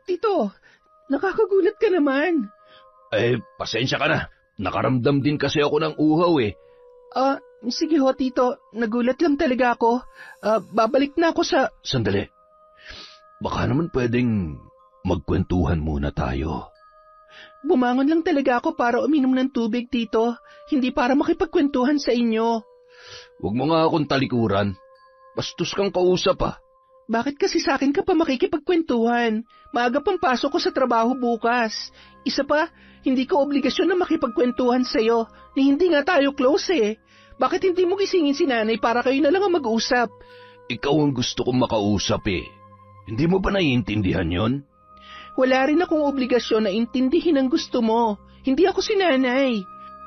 Tito, nakakagulat ka naman. Pasensya ka na. Nakaramdam din kasi ako ng uhaw eh. Sige ho, Tito. Nagulat lang talaga ako. Babalik na ako sa... Sandali. Baka naman pwedeng magkwentuhan muna tayo. Bumangon lang talaga ako para uminom ng tubig, Tito. Hindi para makipagkwentuhan sa inyo. Huwag mo nga akong talikuran. Bastos kang kausap ah. Bakit kasi sa akin ka pa makikipagkwentuhan? Maaga pang pasok ko sa trabaho bukas. Isa pa, hindi ko obligasyon na makipagkwentuhan sa'yo, ni hindi nga tayo close eh. Bakit hindi mo gisingin si nanay para kayo na lang ang mag-usap? Ikaw ang gusto kong makausap eh. Hindi mo ba naiintindihan yon? Wala rin akong obligasyon na intindihin ang gusto mo. Hindi ako si nanay.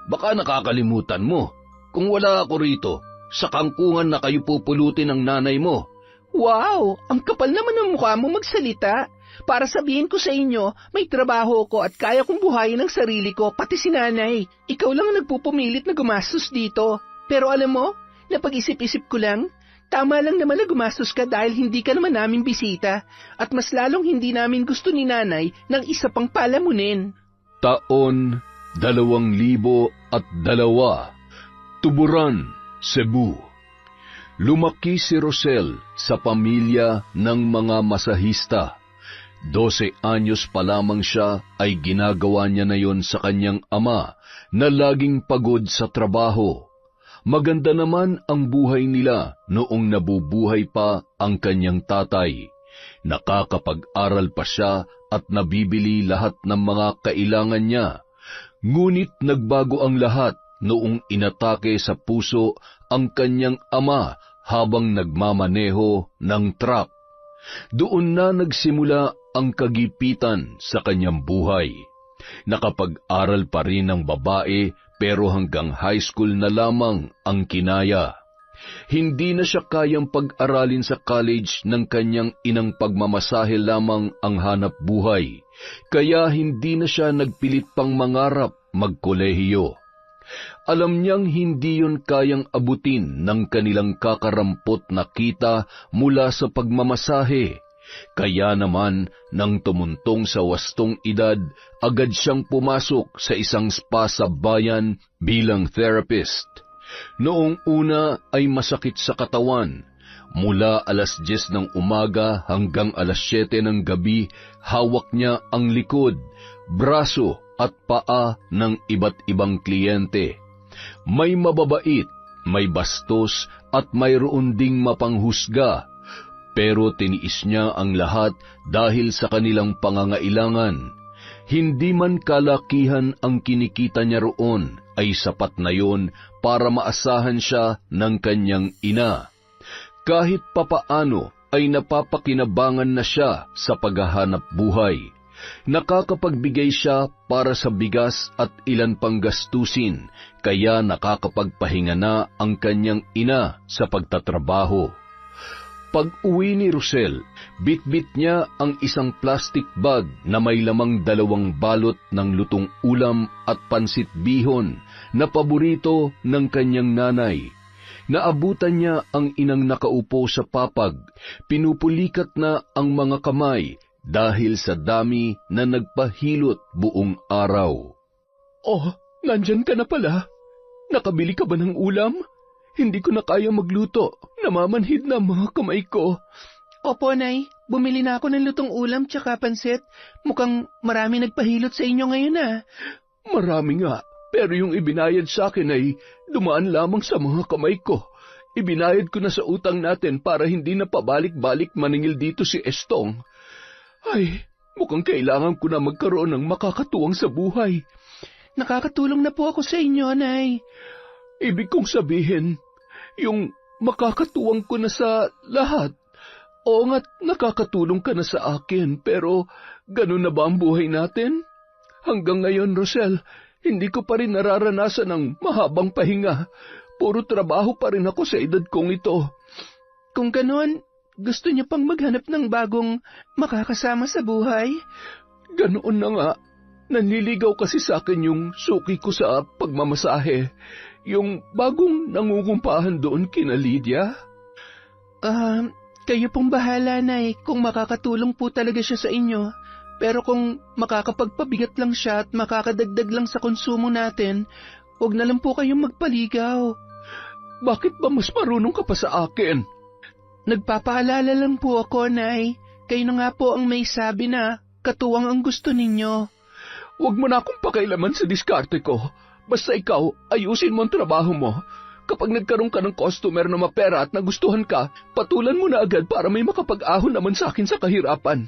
Baka nakakalimutan mo. Kung wala ako rito, sa kangkungan na kayo pupulutin ng nanay mo. Wow! Ang kapal naman ng mukha mo magsalita. Para sabihin ko sa inyo, may trabaho ko at kaya kong buhayin ang sarili ko, pati si nanay. Ikaw lang ang nagpupumilit na gumastos dito. Pero alam mo, napag-isip-isip ko lang, tama lang naman na gumastos ka dahil hindi ka naman namin bisita at mas lalong hindi namin gusto ni nanay ng isa pang palamunin. Taon 2002, Tuburan, Cebu. Lumaki si Rosel sa pamilya ng mga masahista. 12 anyos pa lamang siya ay ginagawa niya na yon sa kanyang ama na laging pagod sa trabaho. Maganda naman ang buhay nila noong nabubuhay pa ang kanyang tatay. Nakakapag-aral pa siya at nabibili lahat ng mga kailangan niya. Ngunit nagbago ang lahat noong inatake sa puso ang kanyang ama habang nagmamaneho ng truck. Doon na nagsimula ang kagipitan sa kanyang buhay. Nakapag-aral pa rin ang babae pero hanggang high school na lamang ang kinaya. Hindi na siya kayang pag-aralin sa college ng kanyang inang pagmamasahe lamang ang hanap buhay, kaya hindi na siya nagpilit pang mangarap magkolehiyo. Alam niyang hindi yon kayang abutin ng kanilang kakarampot na kita mula sa pagmamasahe. Kaya naman, nang tumuntong sa wastong edad, agad siyang pumasok sa isang spa sa bayan bilang therapist. Noong una ay masakit sa katawan. Mula 10:00 ng umaga hanggang 7:00 ng gabi, hawak niya ang likod, braso at paa ng iba't ibang kliyente. May mababait, may bastos at mayroon ding mapanghusga. Pero tiniis niya ang lahat dahil sa kanilang pangangailangan. Hindi man kalakihan ang kinikita niya roon, ay sapat na yon para maasahan siya ng kanyang ina. Kahit papaano ay napapakinabangan na siya sa paghahanap buhay. Nakakapagbigay siya para sa bigas at ilan pang gastusin, kaya nakakapagpahinga na ang kanyang ina sa pagtatrabaho. Pag-uwi ni Rosel, bitbit niya ang isang plastic bag na may lamang 2 balot ng lutong ulam at pansit bihon na paborito ng kanyang nanay. Naabutan niya ang inang nakaupo sa papag, pinupulikat na ang mga kamay dahil sa dami na nagpahilot buong araw. Oh, nandyan ka na pala. Nakabili ka ba ng ulam? Hindi ko na kaya magluto. Namamanhid na mga kamay ko. Opo, Nay. Bumili na ako ng lutong ulam tsaka pansit. Mukhang marami nagpahilot sa inyo ngayon ah. Marami nga. Pero yung ibinayad sa akin ay dumaan lamang sa mga kamay ko. Ibinayad ko na sa utang natin para hindi na pabalik-balik maningil dito si Estong. Ay, mukhang kailangan ko na magkaroon ng makakatuwang sa buhay. Nakakatulong na po ako sa inyo, Nay. Ibig kong sabihin, yung makakatuwang ko na sa lahat. Oo nga't nakakatulong ka na sa akin, pero ganun na ba ang buhay natin? Hanggang ngayon, Rosel, hindi ko pa rin nararanasan ng mahabang pahinga. Puro trabaho pa rin ako sa edad kong ito. Kung ganun, gusto niya pang maghanap ng bagong makakasama sa buhay? Ganoon na nga. Nanliligaw kasi sa akin yung suki ko sa pagmamasahe. Yung bagong nangungumpahan doon kina Lydia? Kayo pong bahala, Nay, kung makakatulong po talaga siya sa inyo. Pero kung makakapagpabigat lang siya at makakadagdag lang sa konsumo natin, huwag na lang po kayong magpaligaw. Bakit ba mas marunong ka pa sa akin? Nagpapaalala lang po ako, Nay. Kayo na nga po ang may sabi na katuwang ang gusto ninyo. Huwag mo na akong pakailaman sa diskarte ko. Basta ikaw, ayusin mo ang trabaho mo. Kapag nagkaroon ka ng customer na mapera at nagustuhan ka, patulan mo na agad para may makapag-ahon naman sa akin sa kahirapan.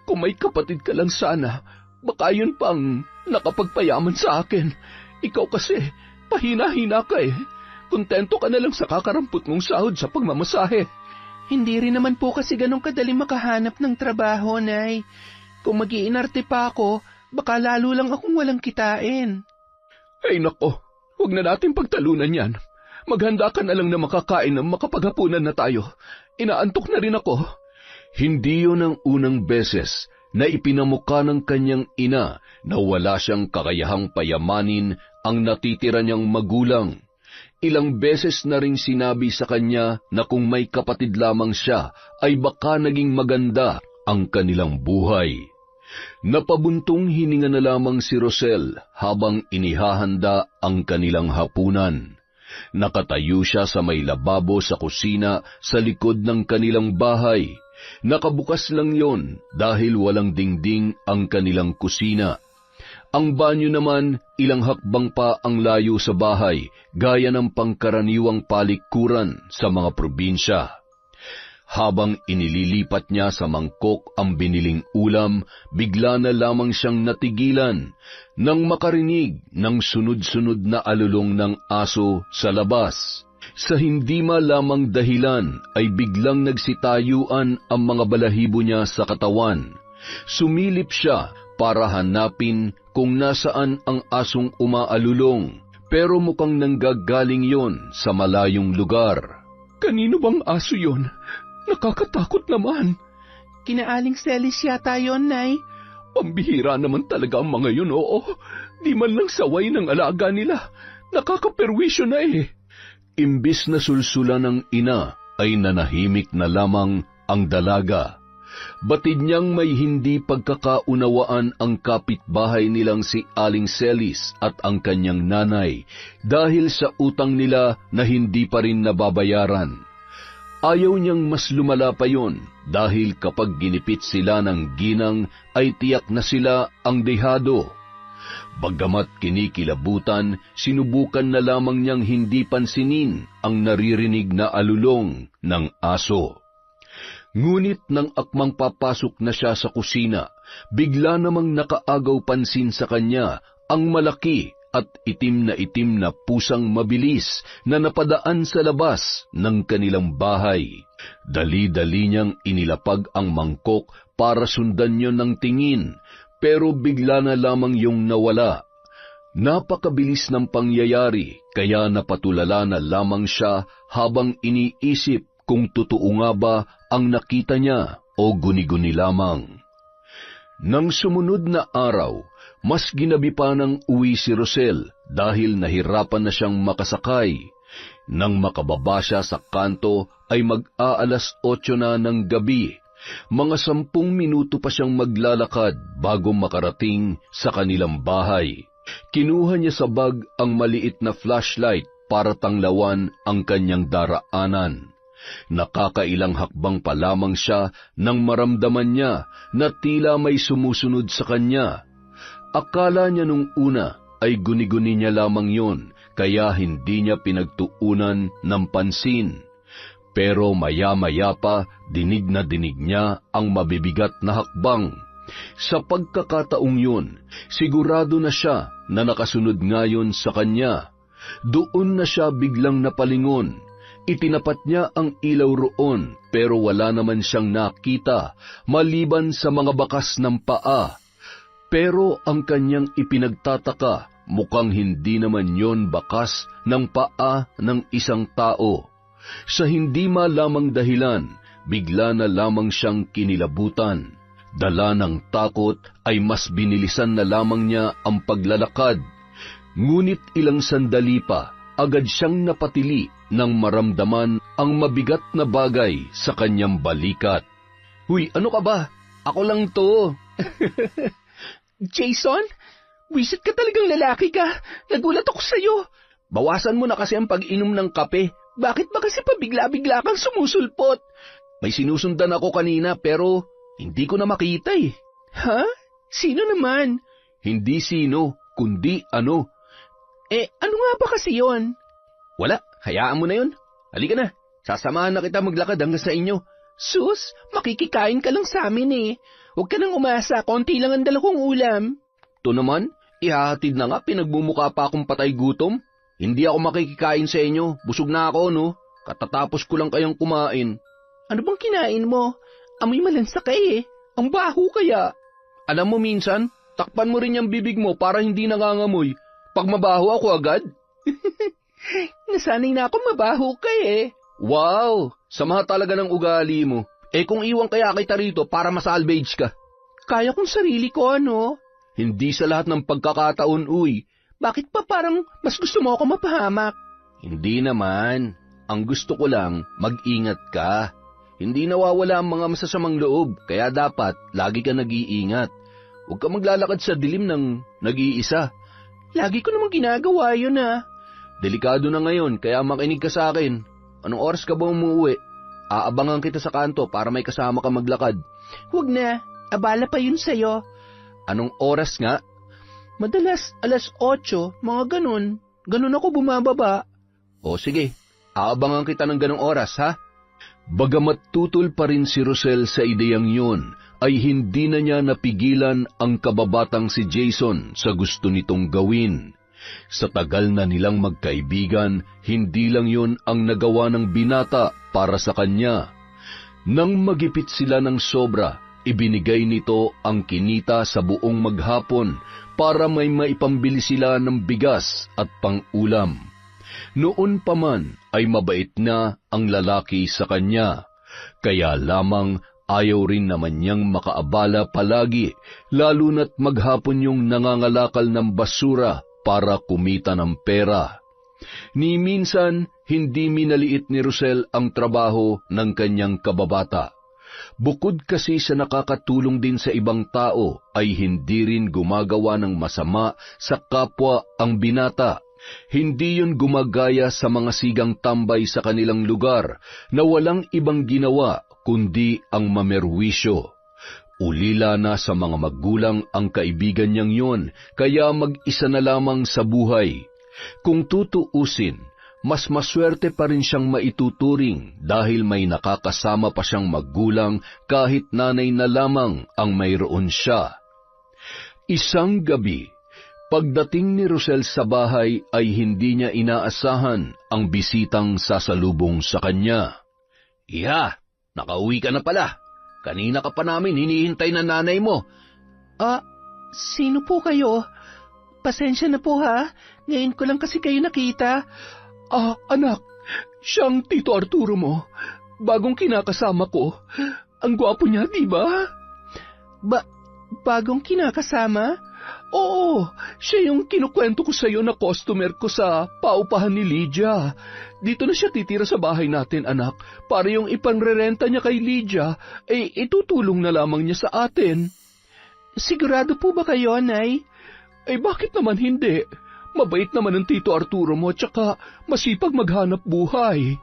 Kung may kapatid ka lang sana, baka yun pang nakapagpayaman sa akin. Ikaw kasi, pahina-hina ka eh. Kontento ka na lang sa kakarampot mong sahod sa pagmamasahe. Hindi rin naman po kasi ganun kadali makahanap ng trabaho, Nay. Kung mag-iinarte pa ako, baka lalo lang akong walang kitain. Ay nako, huwag na natin pagtalunan yan. Maghanda ka na lang na makakain ng makapaghapunan na tayo. Inaantok na rin ako. Hindi yun ang unang beses na ipinamukha ng kanyang ina na wala siyang kakayahang payamanin ang natitira niyang magulang. Ilang beses na ring sinabi sa kanya na kung may kapatid lamang siya ay baka naging maganda ang kanilang buhay. Napabuntong hininga na lamang si Rosel habang inihahanda ang kanilang hapunan. Nakatayo siya sa may lababo sa kusina sa likod ng kanilang bahay. Nakabukas lang yon dahil walang dingding ang kanilang kusina. Ang banyo naman, ilang hakbang pa ang layo sa bahay, gaya ng pangkaraniwang palikuran sa mga probinsya. Habang inililipat niya sa mangkok ang biniling ulam, bigla na lamang siyang natigilan nang makarinig ng sunod-sunod na alulong ng aso sa labas. Sa hindi malamang dahilan ay biglang nagsitayuan ang mga balahibo niya sa katawan. Sumilip siya para hanapin kung nasaan ang asong umaalulong, pero mukhang nanggagaling yon sa malayong lugar. Kanino bang aso yon? Nakakatakot naman. Kinaaling Celis yata yun, Nay. Pambihira naman talaga ang mga yun, oo. Di man lang saway ng alaga nila. Nakakaperwisyo na eh. Imbis na sulsulan ng ina, ay nanahimik na lamang ang dalaga. Batid niyang may hindi pagkakaunawaan ang kapitbahay nilang si Aling Celis at ang kanyang nanay dahil sa utang nila na hindi pa rin nababayaran. Ayaw niyang mas lumala pa yon dahil kapag ginipit sila ng ginang ay tiyak na sila ang dehado. Bagamat kinikilabutan, sinubukan na lamang niyang hindi pansinin ang naririnig na alulong ng aso. Ngunit nang akmang papasok na siya sa kusina, bigla namang nakaagaw pansin sa kanya ang malaki at itim na pusang mabilis na napadaan sa labas ng kanilang bahay. Dali-dali niyang inilapag ang mangkok para sundan niyo ng tingin, pero bigla na lamang yung nawala. Napakabilis ng pangyayari, kaya napatulala na lamang siya habang iniisip kung totoo nga ba ang nakita niya o guni-guni lamang. Nang sumunod na araw, mas ginabi pa ng uwi si Rosel dahil nahirapan na siyang makasakay. Nang makababa siya sa kanto ay mag-aalas 8 na ng gabi. Mga 10 minuto pa siyang maglalakad bago makarating sa kanilang bahay. Kinuha niya sa bag ang maliit na flashlight para tanglawan ang kanyang daraanan. Nakakailang hakbang pa lamang siya nang maramdaman niya na tila may sumusunod sa kanya. Akala niya nung una ay guni-guni niya lamang yon, kaya hindi niya pinagtuunan ng pansin. Pero maya-maya pa, dinig na dinig niya ang mabibigat na hakbang. Sa pagkakataong yun, sigurado na siya na nakasunod ngayon sa kanya. Doon na siya biglang napalingon. Itinapat niya ang ilaw roon, pero wala naman siyang nakita, maliban sa mga bakas ng paa. Pero ang kanyang ipinagtataka, mukhang hindi naman yon bakas ng paa ng isang tao. Sa hindi malamang dahilan, bigla na lamang siyang kinilabutan. Dala ng takot ay mas binilisan na lamang niya ang paglalakad. Ngunit ilang sandali pa, agad siyang napatili nang maramdaman ang mabigat na bagay sa kanyang balikat. Huy, ano ka ba? Ako lang to. Jason, wisit ka talagang lalaki ka. Nagulat ako sa'yo. Bawasan mo na kasi ang pag-inom ng kape. Bakit ba kasi pabigla-bigla kang sumusulpot? May sinusundan ako kanina pero hindi ko na makita eh. Ha? Sino naman? Hindi sino, kundi ano. Ano nga ba kasi yon? Wala, hayaan mo na yun. Halika na, sasamahan na kita maglakad hanggang sa inyo. Sus, makikikain ka lang sa amin eh. Huwag ka nang umasa, konti lang ang dala kong ulam. Ito naman, ihahatid na nga, pinagmumukha pa akong patay gutom. Hindi ako makikikain sa inyo, busog na ako no. Katatapos ko lang kayang kumain. Ano bang kinain mo? Amoy malansa ka eh. Ang baho kaya. Alam mo minsan, takpan mo rin yung bibig mo para hindi nangangamoy. Pag mabaho ako agad. Nasanay na ako mabaho ka eh. Wow, sama talaga ng ugali mo. Kung iwan kaya kita rito para masalvage ka. Kaya kong sarili ko ano? Hindi sa lahat ng pagkakataon, uy. Bakit pa parang mas gusto mo ako mapahamak? Hindi naman. Ang gusto ko lang, mag-ingat ka. Hindi nawawala ang mga masasamang loob, kaya dapat lagi ka nag-iingat. Huwag ka maglalakad sa dilim ng nag-iisa. Lagi ko namang ginagawa yun ah. Delikado na ngayon, kaya makinig ka sa akin. Anong oras ka ba umuwi? Aabangan kita sa kanto para may kasama ka maglakad. Huwag na, abala pa yun sa'yo. Anong oras nga? Madalas 8:00, mga ganun. Ganun ako bumababa. O sige, aabangan kita ng ganong oras ha? Bagamat tutol pa rin si Rosel sa ideyang yun, ay hindi na niya napigilan ang kababatang si Jason sa gusto nitong gawin. Sa tagal na nilang magkaibigan, hindi lang yun ang nagawa ng binata para sa kanya. Nang magipit sila ng sobra, ibinigay nito ang kinita sa buong maghapon para may maipambili sila ng bigas at pang-ulam. Noon pa man ay mabait na ang lalaki sa kanya, kaya lamang ayaw rin naman niyang makaabala palagi, lalo na't maghapon yung nangangalakal ng basura para kumita ng pera. Ni minsan, hindi minaliit ni Rosel ang trabaho ng kanyang kababata. Bukod kasi sa nakakatulong din sa ibang tao, ay hindi rin gumagawa ng masama sa kapwa ang binata. Hindi yun gumagaya sa mga sigang tambay sa kanilang lugar na walang ibang ginawa kundi ang mamerwisyo. Ulila na sa mga magulang ang kaibigan niyang yon, kaya mag-isa na lamang sa buhay. Kung tutuusin, mas maswerte pa rin siyang maituturing dahil may nakakasama pa siyang magulang kahit nanay na lamang ang mayroon siya. Isang gabi, pagdating ni Rosel sa bahay ay hindi niya inaasahan ang bisitang sasalubong sa kanya. Iha, nakauwi ka na pala. Kanina ka pa namin hinihintay na nanay mo. Sino po kayo? Pasensya na po ha, ngayon ko lang kasi kayo nakita. Anak, siyang Tito Arturo mo. Bagong kinakasama ko. Ang gwapo niya, di ba? Bagong kinakasama? Oo, siya yung kinukwento ko sa'yo na customer ko sa paupahan ni Lydia. Dito na siya titira sa bahay natin, anak, para yung ipangrerenta niya kay Lydia, itutulong na lamang niya sa atin. Sigurado po ba kayo, Nay? Bakit naman hindi? Mabait naman ang Tito Arturo mo, tsaka masipag maghanap buhay.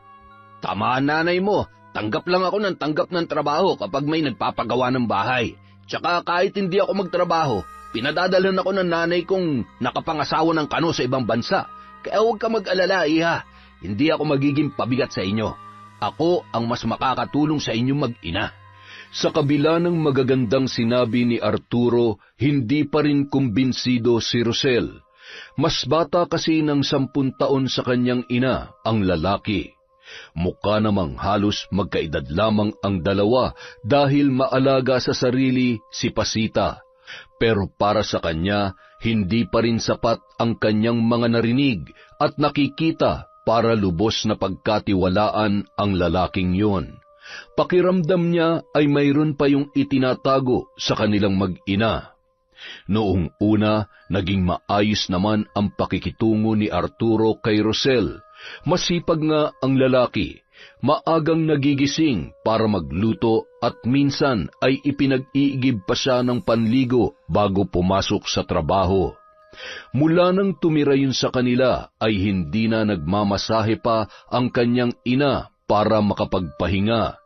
Tama, nanay mo. Tanggap lang ako ng tanggap ng trabaho kapag may nagpapagawa ng bahay. Tsaka kahit hindi ako magtrabaho, pinadadalhan ako ng nanay kong nakapangasawa ng kano sa ibang bansa. Kaya huwag ka mag-alala, iha. Hindi ako magiging pabigat sa inyo. Ako ang mas makakatulong sa inyong mag-ina. Sa kabila ng magagandang sinabi ni Arturo, hindi pa rin kumbinsido si Rosel. Mas bata kasi ng 10 taon sa kanyang ina ang lalaki. Mukha namang halos magkaedad lamang ang dalawa dahil maalaga sa sarili si Pasita. Pero para sa kanya, hindi pa rin sapat ang kanyang mga narinig at nakikita para lubos na pagkatiwalaan ang lalaking yon. Pakiramdam niya ay mayroon pa yung itinatago sa kanilang mag-ina. Noong una, naging maayos naman ang pakikitungo ni Arturo kay Rosel. Masipag nga ang lalaki, Maagang nagigising para magluto at minsan ay ipinag-iigib pa siya ng panligo bago pumasok sa trabaho. Mula nang tumira yun sa kanila ay hindi na nagmamasahe pa ang kanyang ina para makapagpahinga.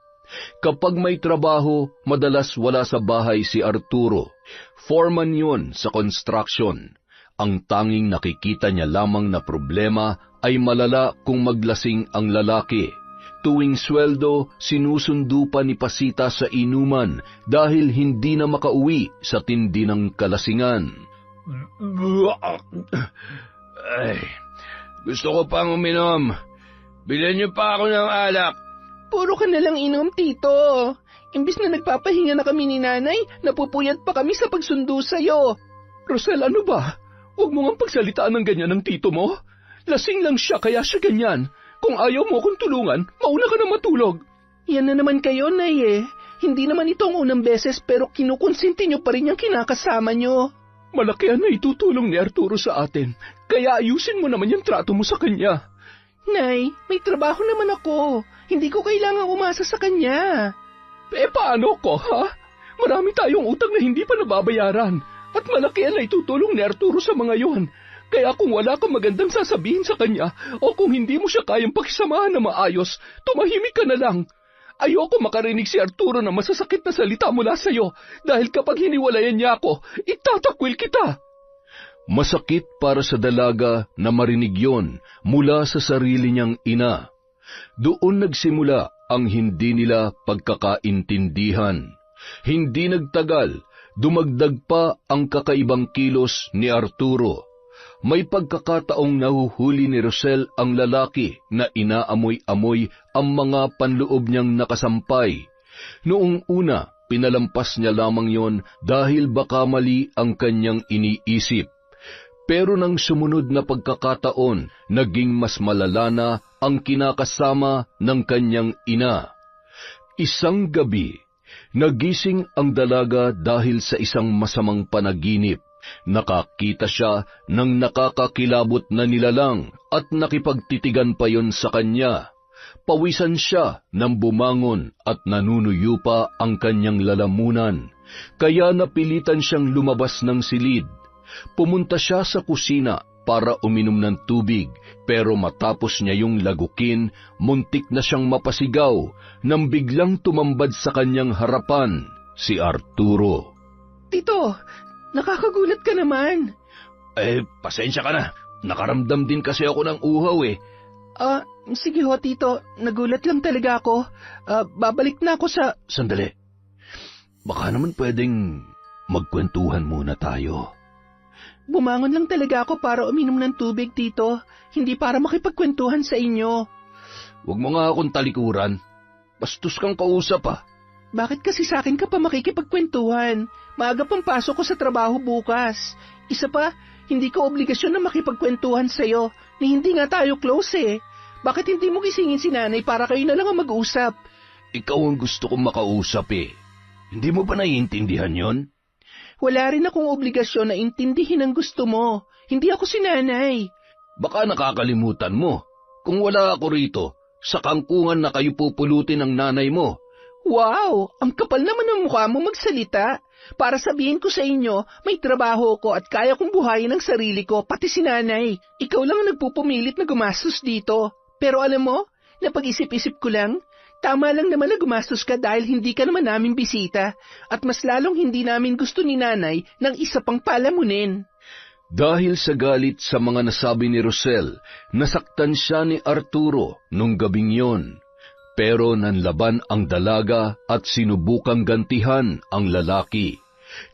Kapag may trabaho, madalas wala sa bahay si Arturo. Foreman yun sa construction. Ang tanging nakikita niya lamang na problema ay malala kung maglasing ang lalaki. Tuwing sweldo, sinusundo pa ni Pasita sa inuman dahil hindi na makauwi sa tindi ng kalasingan. Ay, gusto ko pang uminom. Bilhan niyo pa ako ng alak. Puro ka na lang inom, Tito. Imbis na nagpapahinga na kami ni Nanay, napupuyat pa kami sa pagsundo sa'yo. Rosel, ano ba? Huwag mo nga pagsalitaan ng ganyan ng tito mo. Lasing lang siya kaya siya ganyan. Kung ayaw mo akong tulungan, mauna ka na matulog. Yan na naman kayo, Nay eh. Hindi naman ito ang unang beses pero kinukonsinti niyo pa rin yung kinakasama niyo. Malaki na itutulong ni Arturo sa atin. Kaya ayusin mo naman yung trato mo sa kanya. Nay, may trabaho naman ako. Hindi ko kailangang umasa sa kanya. Paano ko, ha? Marami tayong utang na hindi pa nababayaran. At malaki na itutulong ni Arturo sa mga yon. Kaya kung wala kang magandang sasabihin sa kanya o kung hindi mo siya kayang pakisamahan na maayos, tumahimik ka na lang. Ayoko makarinig si Arturo na masasakit na salita mula sa'yo dahil kapag hiniwalayan niya ako, itatakwil kita. Masakit para sa dalaga na marinig yon mula sa sarili niyang ina. Doon nagsimula ang hindi nila pagkakaintindihan. Hindi nagtagal, dumagdag pa ang kakaibang kilos ni Arturo. May pagkakataong nahuhuli ni Rosel ang lalaki na inaamoy-amoy ang mga panloob niyang nakasampay. Noong una, pinalampas niya lamang yon dahil baka mali ang kanyang iniisip. Pero nang sumunod na pagkakataon, naging mas malala na ang kinakasama ng kanyang ina. Isang gabi, nagising ang dalaga dahil sa isang masamang panaginip. Nakakita siya ng nakakakilabot na nilalang at nakipagtitigan pa yon sa kanya. Pawisan siya nang bumangon at nanunuyo pa ang kanyang lalamunan, kaya napilitan siyang lumabas ng silid. Pumunta siya sa kusina para uminom ng tubig, pero matapos niya yung lagukin, muntik na siyang mapasigaw nang biglang tumambad sa kanyang harapan si Arturo. Tito, nakakagulat ka naman. Pasensya ka na. Nakaramdam din kasi ako ng uhaw eh. Sige ho, Tito. Nagulat lang talaga ako. Babalik na ako sa... Sandali. Baka naman pwedeng magkwentuhan muna tayo. Bumangon lang talaga ako para uminom ng tubig, Tito. Hindi para makipagkwentuhan sa inyo. Huwag mo nga akong talikuran. Bastos kang kausap ah. Bakit kasi sa akin ka pa makikipagkwentuhan? Maaga pang pasok ko sa trabaho bukas. Isa pa, hindi ko obligasyon na makipagkwentuhan sa'yo, ni hindi nga tayo close eh. Bakit hindi mo gisingin si Nanay para kayo na lang ang mag-usap? Ikaw ang gusto kong makausap eh. Hindi mo ba naiintindihan yon? Wala rin akong obligasyon na intindihin ang gusto mo. Hindi ako si Nanay. Baka nakakalimutan mo. Kung wala ako rito, sa kangkungan na kayo pupulutin ng nanay mo. Wow! Ang kapal naman ng mukha mo magsalita. Para sabihin ko sa inyo, may trabaho ko at kaya kong buhayin ang sarili ko, pati si Nanay. Ikaw lang ang nagpupumilit na gumastos dito. Pero alam mo, napag-isip-isip ko lang, tama lang naman na gumastos ka dahil hindi ka naman namin bisita at mas lalong hindi namin gusto ni Nanay ng isa pang palamunin. Dahil sa galit sa mga nasabi ni Rosel, nasaktan siya ni Arturo nung gabing yon. Pero nanlaban ang dalaga at sinubukang gantihan ang lalaki.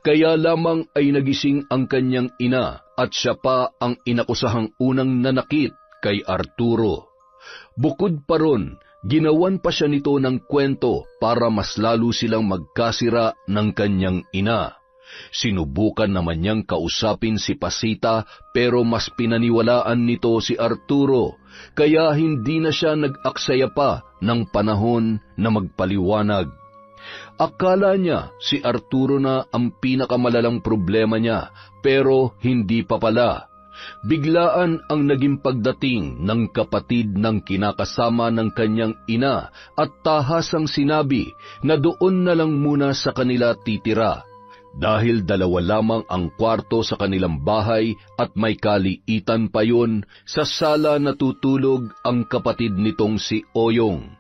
Kaya lamang ay nagising ang kanyang ina at siya pa ang inakusahang unang nanakit kay Arturo. Bukod pa ron, ginawan pa siya nito ng kwento para mas lalo silang magkasira ng kanyang ina. Sinubukan naman niyang kausapin si Pasita pero mas pinaniwalaan nito si Arturo, kaya hindi na siya nag-aksaya pa ng panahon na magpaliwanag. Akala niya si Arturo na ang pinakamalalang problema niya, pero hindi pa pala. Biglaan ang naging pagdating ng kapatid ng kinakasama ng kanyang ina at tahasang sinabi na doon na lang muna sa kanila titira dahil 2 lamang ang kwarto sa kanilang bahay at may kaliitan pa yun sa sala natutulog ang kapatid nitong si Oyong.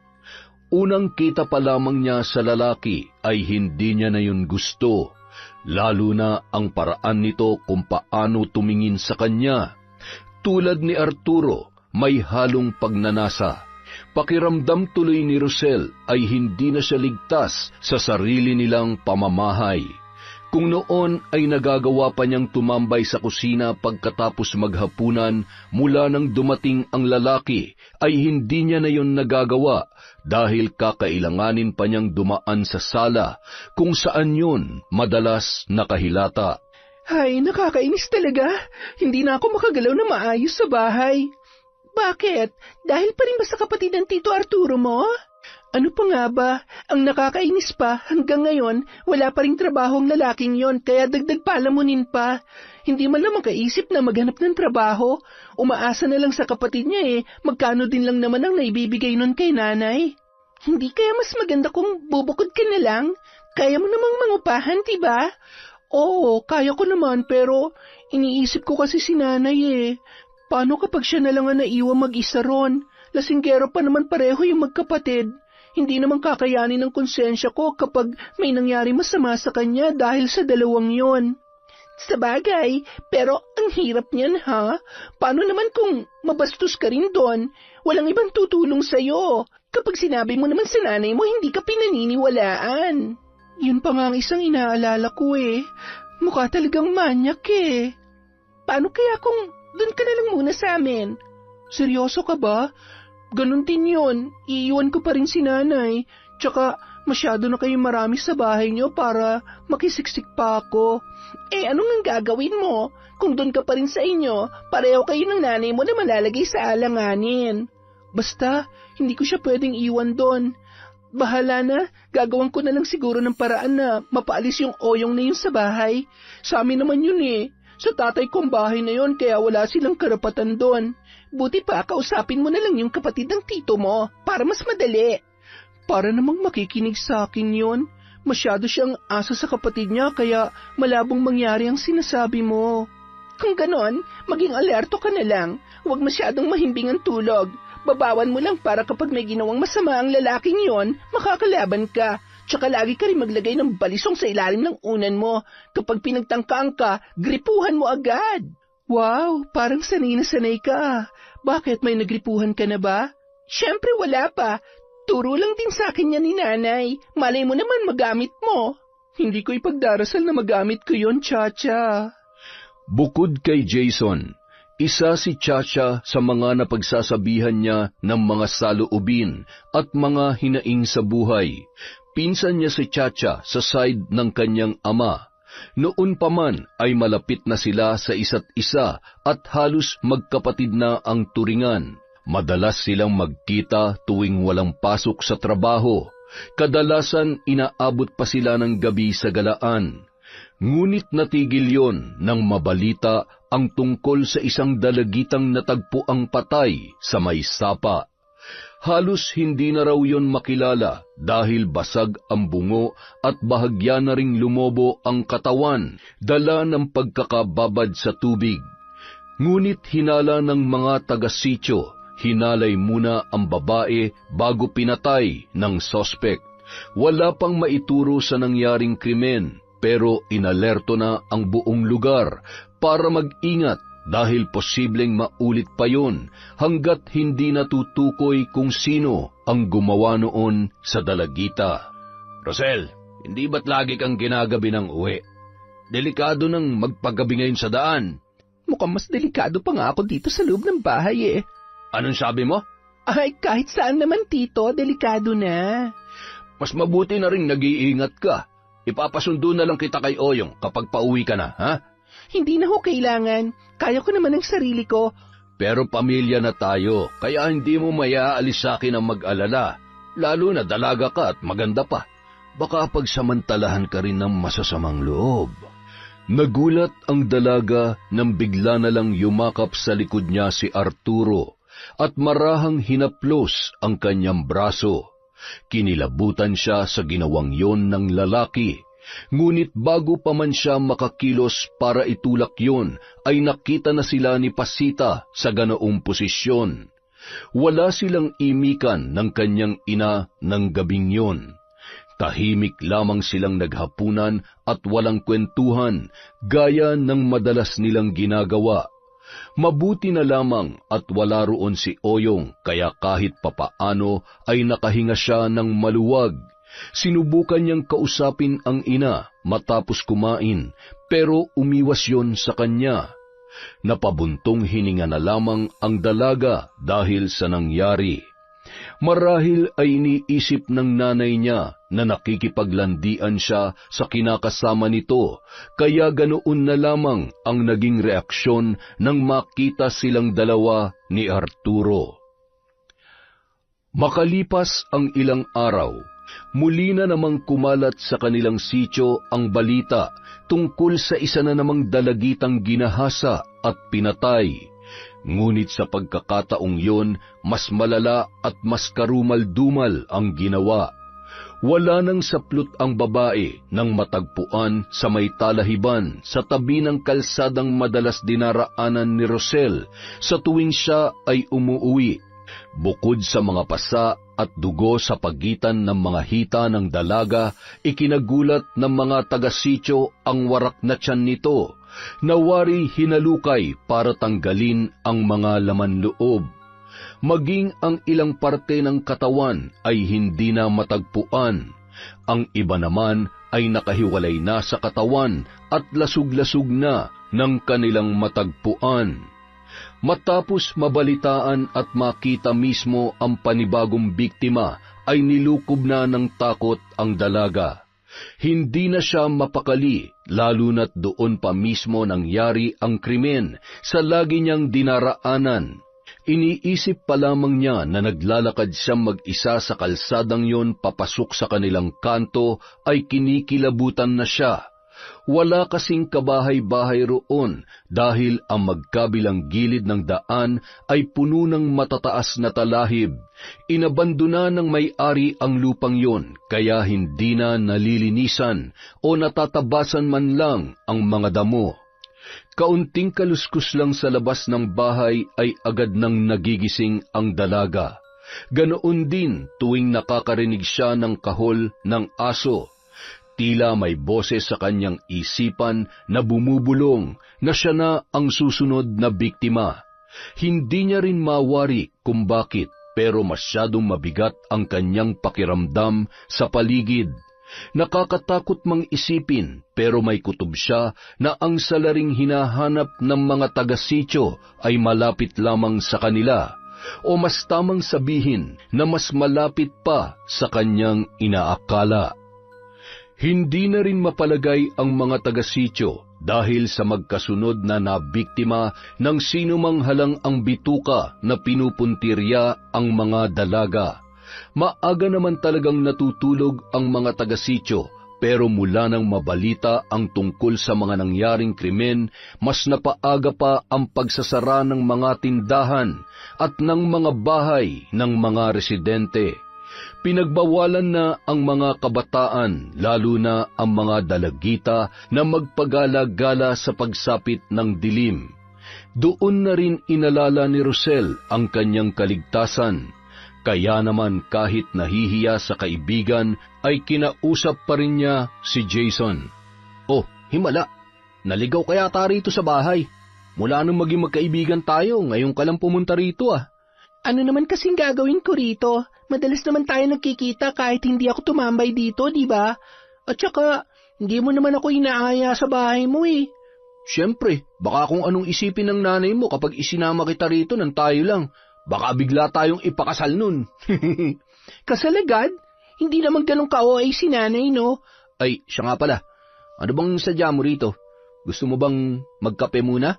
Unang kita pa lamang niya sa lalaki ay hindi niya na yun gusto, lalo na ang paraan nito kung paano tumingin sa kanya. Tulad ni Arturo, may halong pagnanasa. Pakiramdam tuloy ni Rosel ay hindi na siya ligtas sa sarili nilang pamamahay. Kung noon ay nagagawa pa niyang tumambay sa kusina pagkatapos maghapunan mula nang dumating ang lalaki, ay hindi niya na yun nagagawa dahil kakailanganin pa niyang dumaan sa sala kung saan yun madalas nakahilata. Ay, nakakainis talaga. Hindi na ako makagalaw na maayos sa bahay. Bakit? Dahil pa rin ba sa kapatid ng Tito Arturo mo? Ano pa nga ba? Ang nakakainis pa, hanggang ngayon, wala pa ring trabaho ang lalaking yon, kaya dagdag palamunin pa. Hindi man lang makaisip na maghanap ng trabaho. Umaasa na lang sa kapatid niya magkano din lang naman ang naibibigay nun kay nanay. Hindi kaya mas maganda kung bubukod ka na lang? Kaya mo namang mangupahan, diba? Oo, kaya ko naman, pero iniisip ko kasi si nanay Paano kapag siya na lang ang naiwan mag-isa ron? Lasinggero pa naman pareho yung magkapatid. Hindi naman kakayanin ng konsensya ko kapag may nangyari masama sa kanya dahil sa 2 yon. Sabagay, pero ang hirap niyan ha? Paano naman kung mabastos ka rin doon? Walang ibang tutulong sa'yo. Kapag sinabi mo naman sa nanay mo, hindi ka pinaniniwalaan. Yun pa nga ang isang inaalala ko Mukha talagang manyak Paano kaya kung doon ka na lang muna sa amin? Seryoso ka ba? Ganun din yun. Iiwan ko pa rin si nanay. Tsaka masyado na kayong marami sa bahay niyo para makisiksik pa ako. Anong ang gagawin mo? Kung doon ka pa rin sa inyo, pareho kayo ng nanay mo na malalagay sa alanganin. Basta, hindi ko siya pwedeng iwan doon. Bahala na, gagawan ko na lang siguro ng paraan na mapaalis yung Oyong na yun sa bahay. Sa amin naman yun Sa tatay kong bahay na yun, kaya wala silang karapatan doon. Buti pa, kausapin mo na lang yung kapatid ng tito mo, para mas madali. Para namang makikinig sa akin yun. Masyado siyang asa sa kapatid niya, kaya malabong mangyari ang sinasabi mo. Kung ganon, maging alerto ka na lang. Huwag masyadong mahimbing ang tulog. Babawan mo lang para kapag may ginawang masama ang lalaking yon, makakalaban ka. Tsaka lagi ka rin maglagay ng balisong sa ilalim ng unan mo. Kapag pinagtangkaan ka, gripuhan mo agad. Wow, parang sanay na sanay ka. Bakit, may nagripuhan ka na ba? Siyempre wala pa. Turo lang din sa akin yan ni nanay. Malay mo naman magamit mo. Hindi ko ipagdarasal na magamit ko yon, Chacha. Bukod kay Jason, isa si Chacha sa mga napagsasabihan niya ng mga saloobin at mga hinaing sa buhay. Pinsan niya si Chacha sa side ng kanyang ama. Noon pa man ay malapit na sila sa isa't isa at halos magkapatid na ang turingan. Madalas silang magkita tuwing walang pasok sa trabaho. Kadalasan inaabot pa sila ng gabi sa galaan. Ngunit natigil yon nang mabalita ang tungkol sa isang dalagitang natagpuang patay sa may sapa. Halos hindi na raw yon makilala dahil basag ang bungo at bahagya na ring lumobo ang katawan, dala ng pagkakababad sa tubig. Ngunit hinala ng mga taga-sityo, hinalay muna ang babae bago pinatay ng sospek. Wala pang maituro sa nangyaring krimen, pero inalerto na ang buong lugar para mag-ingat dahil posibleng maulit pa yon hanggat hindi natutukoy kung sino ang gumawa noon sa dalagita. Rosel, hindi ba't lagi kang ginagabi ng uwi? Delikado nang magpagabi ngayon sa daan. Mukhang mas delikado pa nga ako dito sa loob ng bahay Anong sabi mo? Ay, kahit saan naman, Tito, delikado na. Mas mabuti na rin nag-iingat ka. Ipapasundo na lang kita kay Oyong kapag pauwi ka na, ha? Hindi na ho kailangan. Kaya ko naman ang sarili ko. Pero pamilya na tayo, kaya hindi mo mayaalis sa akin ang mag-alala. Lalo na dalaga ka at maganda pa. Baka pagsamantalahan ka rin ng masasamang loob. Nagulat ang dalaga nang bigla na lang yumakap sa likod niya si Arturo at marahang hinaplos ang kanyang braso. Kinilabutan siya sa ginawang yon ng lalaki, ngunit bago pa man siya makakilos para itulak yon, ay nakita na sila ni Pasita sa ganoong posisyon. Wala silang imikan ng kanyang ina ng gabing yon. Tahimik lamang silang naghapunan at walang kwentuhan, gaya ng madalas nilang ginagawa. Mabuti na lamang at wala roon si Oyong, kaya kahit papaano ay nakahinga siya ng maluwag. Sinubukan niyang kausapin ang ina matapos kumain, pero umiwas yon sa kanya. Napabuntong hininga na lamang ang dalaga dahil sa nangyari. Marahil ay iniisip ng nanay niya na nakikipaglandian siya sa kinakasama nito, kaya ganoon na lamang ang naging reaksyon nang makita silang dalawa ni Arturo. Makalipas ang ilang araw, muli na namang kumalat sa kanilang sityo ang balita tungkol sa isa na namang dalagitang ginahasa at pinatay. Ngunit sa pagkakataong yon, mas malala at mas karumal-dumal ang ginawa. Wala nang saplot ang babae nang matagpuan sa may talahiban sa tabi ng kalsadang madalas dinaraanan ni Rosel sa tuwing siya ay umuuwi. Bukod sa mga pasa at dugo sa pagitan ng mga hita ng dalaga, ikinagulat ng mga taga-sityo ang warak na tiyan nito. Nawari hinalukay para tanggalin ang mga laman loob. Maging ang ilang parte ng katawan ay hindi na matagpuan. Ang iba naman ay nakahiwalay na sa katawan at lasug-lasug na ng kanilang matagpuan. Matapos mabalitaan at makita mismo ang panibagong biktima, ay nilukob na ng takot ang dalaga. Hindi na siya mapakali, lalo na't doon pa mismo nangyari ang krimen sa lagi niyang dinaraanan. Iniisip pa lamang niya na naglalakad siyang mag-isa sa kalsadang yon papasok sa kanilang kanto, ay kinikilabutan na siya. Wala kasing kabahay-bahay roon dahil ang magkabilang gilid ng daan ay puno ng matataas na talahib. Inabandona ng may-ari ang lupang yon, kaya hindi na nalilinisan o natatabasan man lang ang mga damo. Kaunting kaluskus lang sa labas ng bahay ay agad nang nagigising ang dalaga. Ganoon din tuwing nakakarinig siya ng kahol ng aso. Tila may boses sa kanyang isipan na bumubulong na siya na ang susunod na biktima. Hindi niya rin mawari kung bakit, pero masyadong mabigat ang kanyang pakiramdam sa paligid. Nakakatakot mang isipin, pero may kutob siya na ang salaring hinahanap ng mga taga-sityo ay malapit lamang sa kanila, o mas tamang sabihin na mas malapit pa sa kanyang inaakala. Hindi na rin mapalagay ang mga taga-sityo dahil sa magkasunod na nabiktima ng sinumang halang ang bituka na pinupuntirya ang mga dalaga. Maaga naman talagang natutulog ang mga taga-sityo, pero mula nang mabalita ang tungkol sa mga nangyaring krimen, mas napaaga pa ang pagsasara ng mga tindahan at ng mga bahay ng mga residente. Pinagbawalan na ang mga kabataan, lalo na ang mga dalagita, na magpagala-gala sa pagsapit ng dilim. Doon na rin inalala ni Rosel ang kanyang kaligtasan. Kaya naman kahit nahihiya sa kaibigan, ay kinausap pa rin niya si Jason. "Oh, himala, naligaw kaya ta rito sa bahay. Mula nung maging magkaibigan tayo, ngayon ka lang pumunta rito ah." "Ano naman kasing gagawin ko rito? Madalas naman tayo nagkikita kahit hindi ako tumambay dito, di ba? At saka, hindi mo naman ako inaaya sa bahay mo eh." "Siyempre, baka kung anong isipin ng nanay mo kapag isinama kita rito nang tayo lang. Baka bigla tayong ipakasal nun." "Kasal agad? Hindi naman ganun ka-OA si nanay, no?" "Ay, siya nga pala. Ano bang sadya mo rito? Gusto mo bang magkape muna?"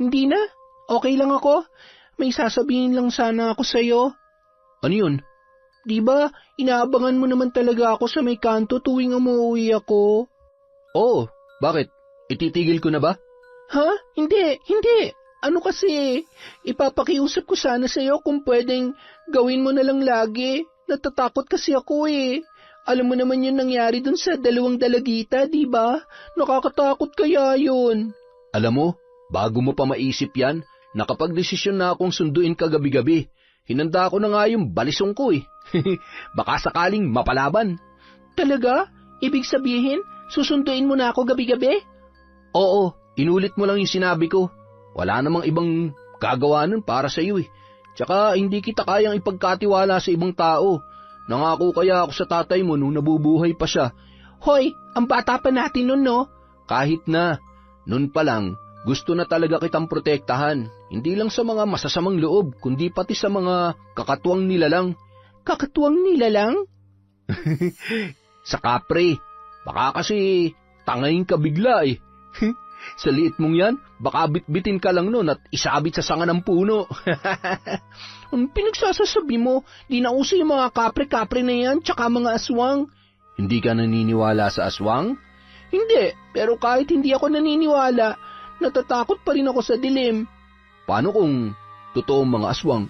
"Hindi na. Okay lang ako. May sasabihin lang sana ako sa'yo." "Ano yun?" "Di ba, inaabangan mo naman talaga ako sa may kanto tuwing umuwi ako?" "Oo, bakit? Ititigil ko na ba? Ha? Hindi. Ano kasi, ipapakiusap ko sana sa'yo kung pwedeng gawin mo na lang lagi. Natatakot kasi ako eh. Alam mo naman yung nangyari dun sa 2 dalagita, di ba? Nakakatakot kaya yun. Alam mo, bago mo pa maisip yan, nakapagdesisyon na akong sunduin ka gabi-gabi. Hinanda ko na nga yung balisong ko eh. Baka sakaling mapalaban. Talaga? Ibig sabihin, susunduin mo na ako gabi-gabi? Oo, inulit mo lang yung sinabi ko. Wala namang ibang gagawa nun para sa iyo eh. Tsaka hindi kita kayang ipagkatiwala sa ibang tao. Nangako kaya ako sa tatay mo nung nabubuhay pa siya. Hoy, ang bata pa natin nun, no? Kahit na, nun pa lang, gusto na talaga kitang protektahan. Hindi lang sa mga masasamang loob, kundi pati sa mga kakatuwang nilalang. Kakatuwang nilalang? Sa kapre. Baka kasi tangayin ka bigla eh. Sa liit mong yan, baka bitbitin ka lang nun at isabit sa sanga ng puno. Ang pinagsasasabi mo, di na uso yung mga kapre-kapre na yan, tsaka mga aswang. Hindi ka naniniwala sa aswang? Hindi, pero kahit hindi ako naniniwala, natatakot pa rin ako sa dilim. Paano kung totoong mga aswang?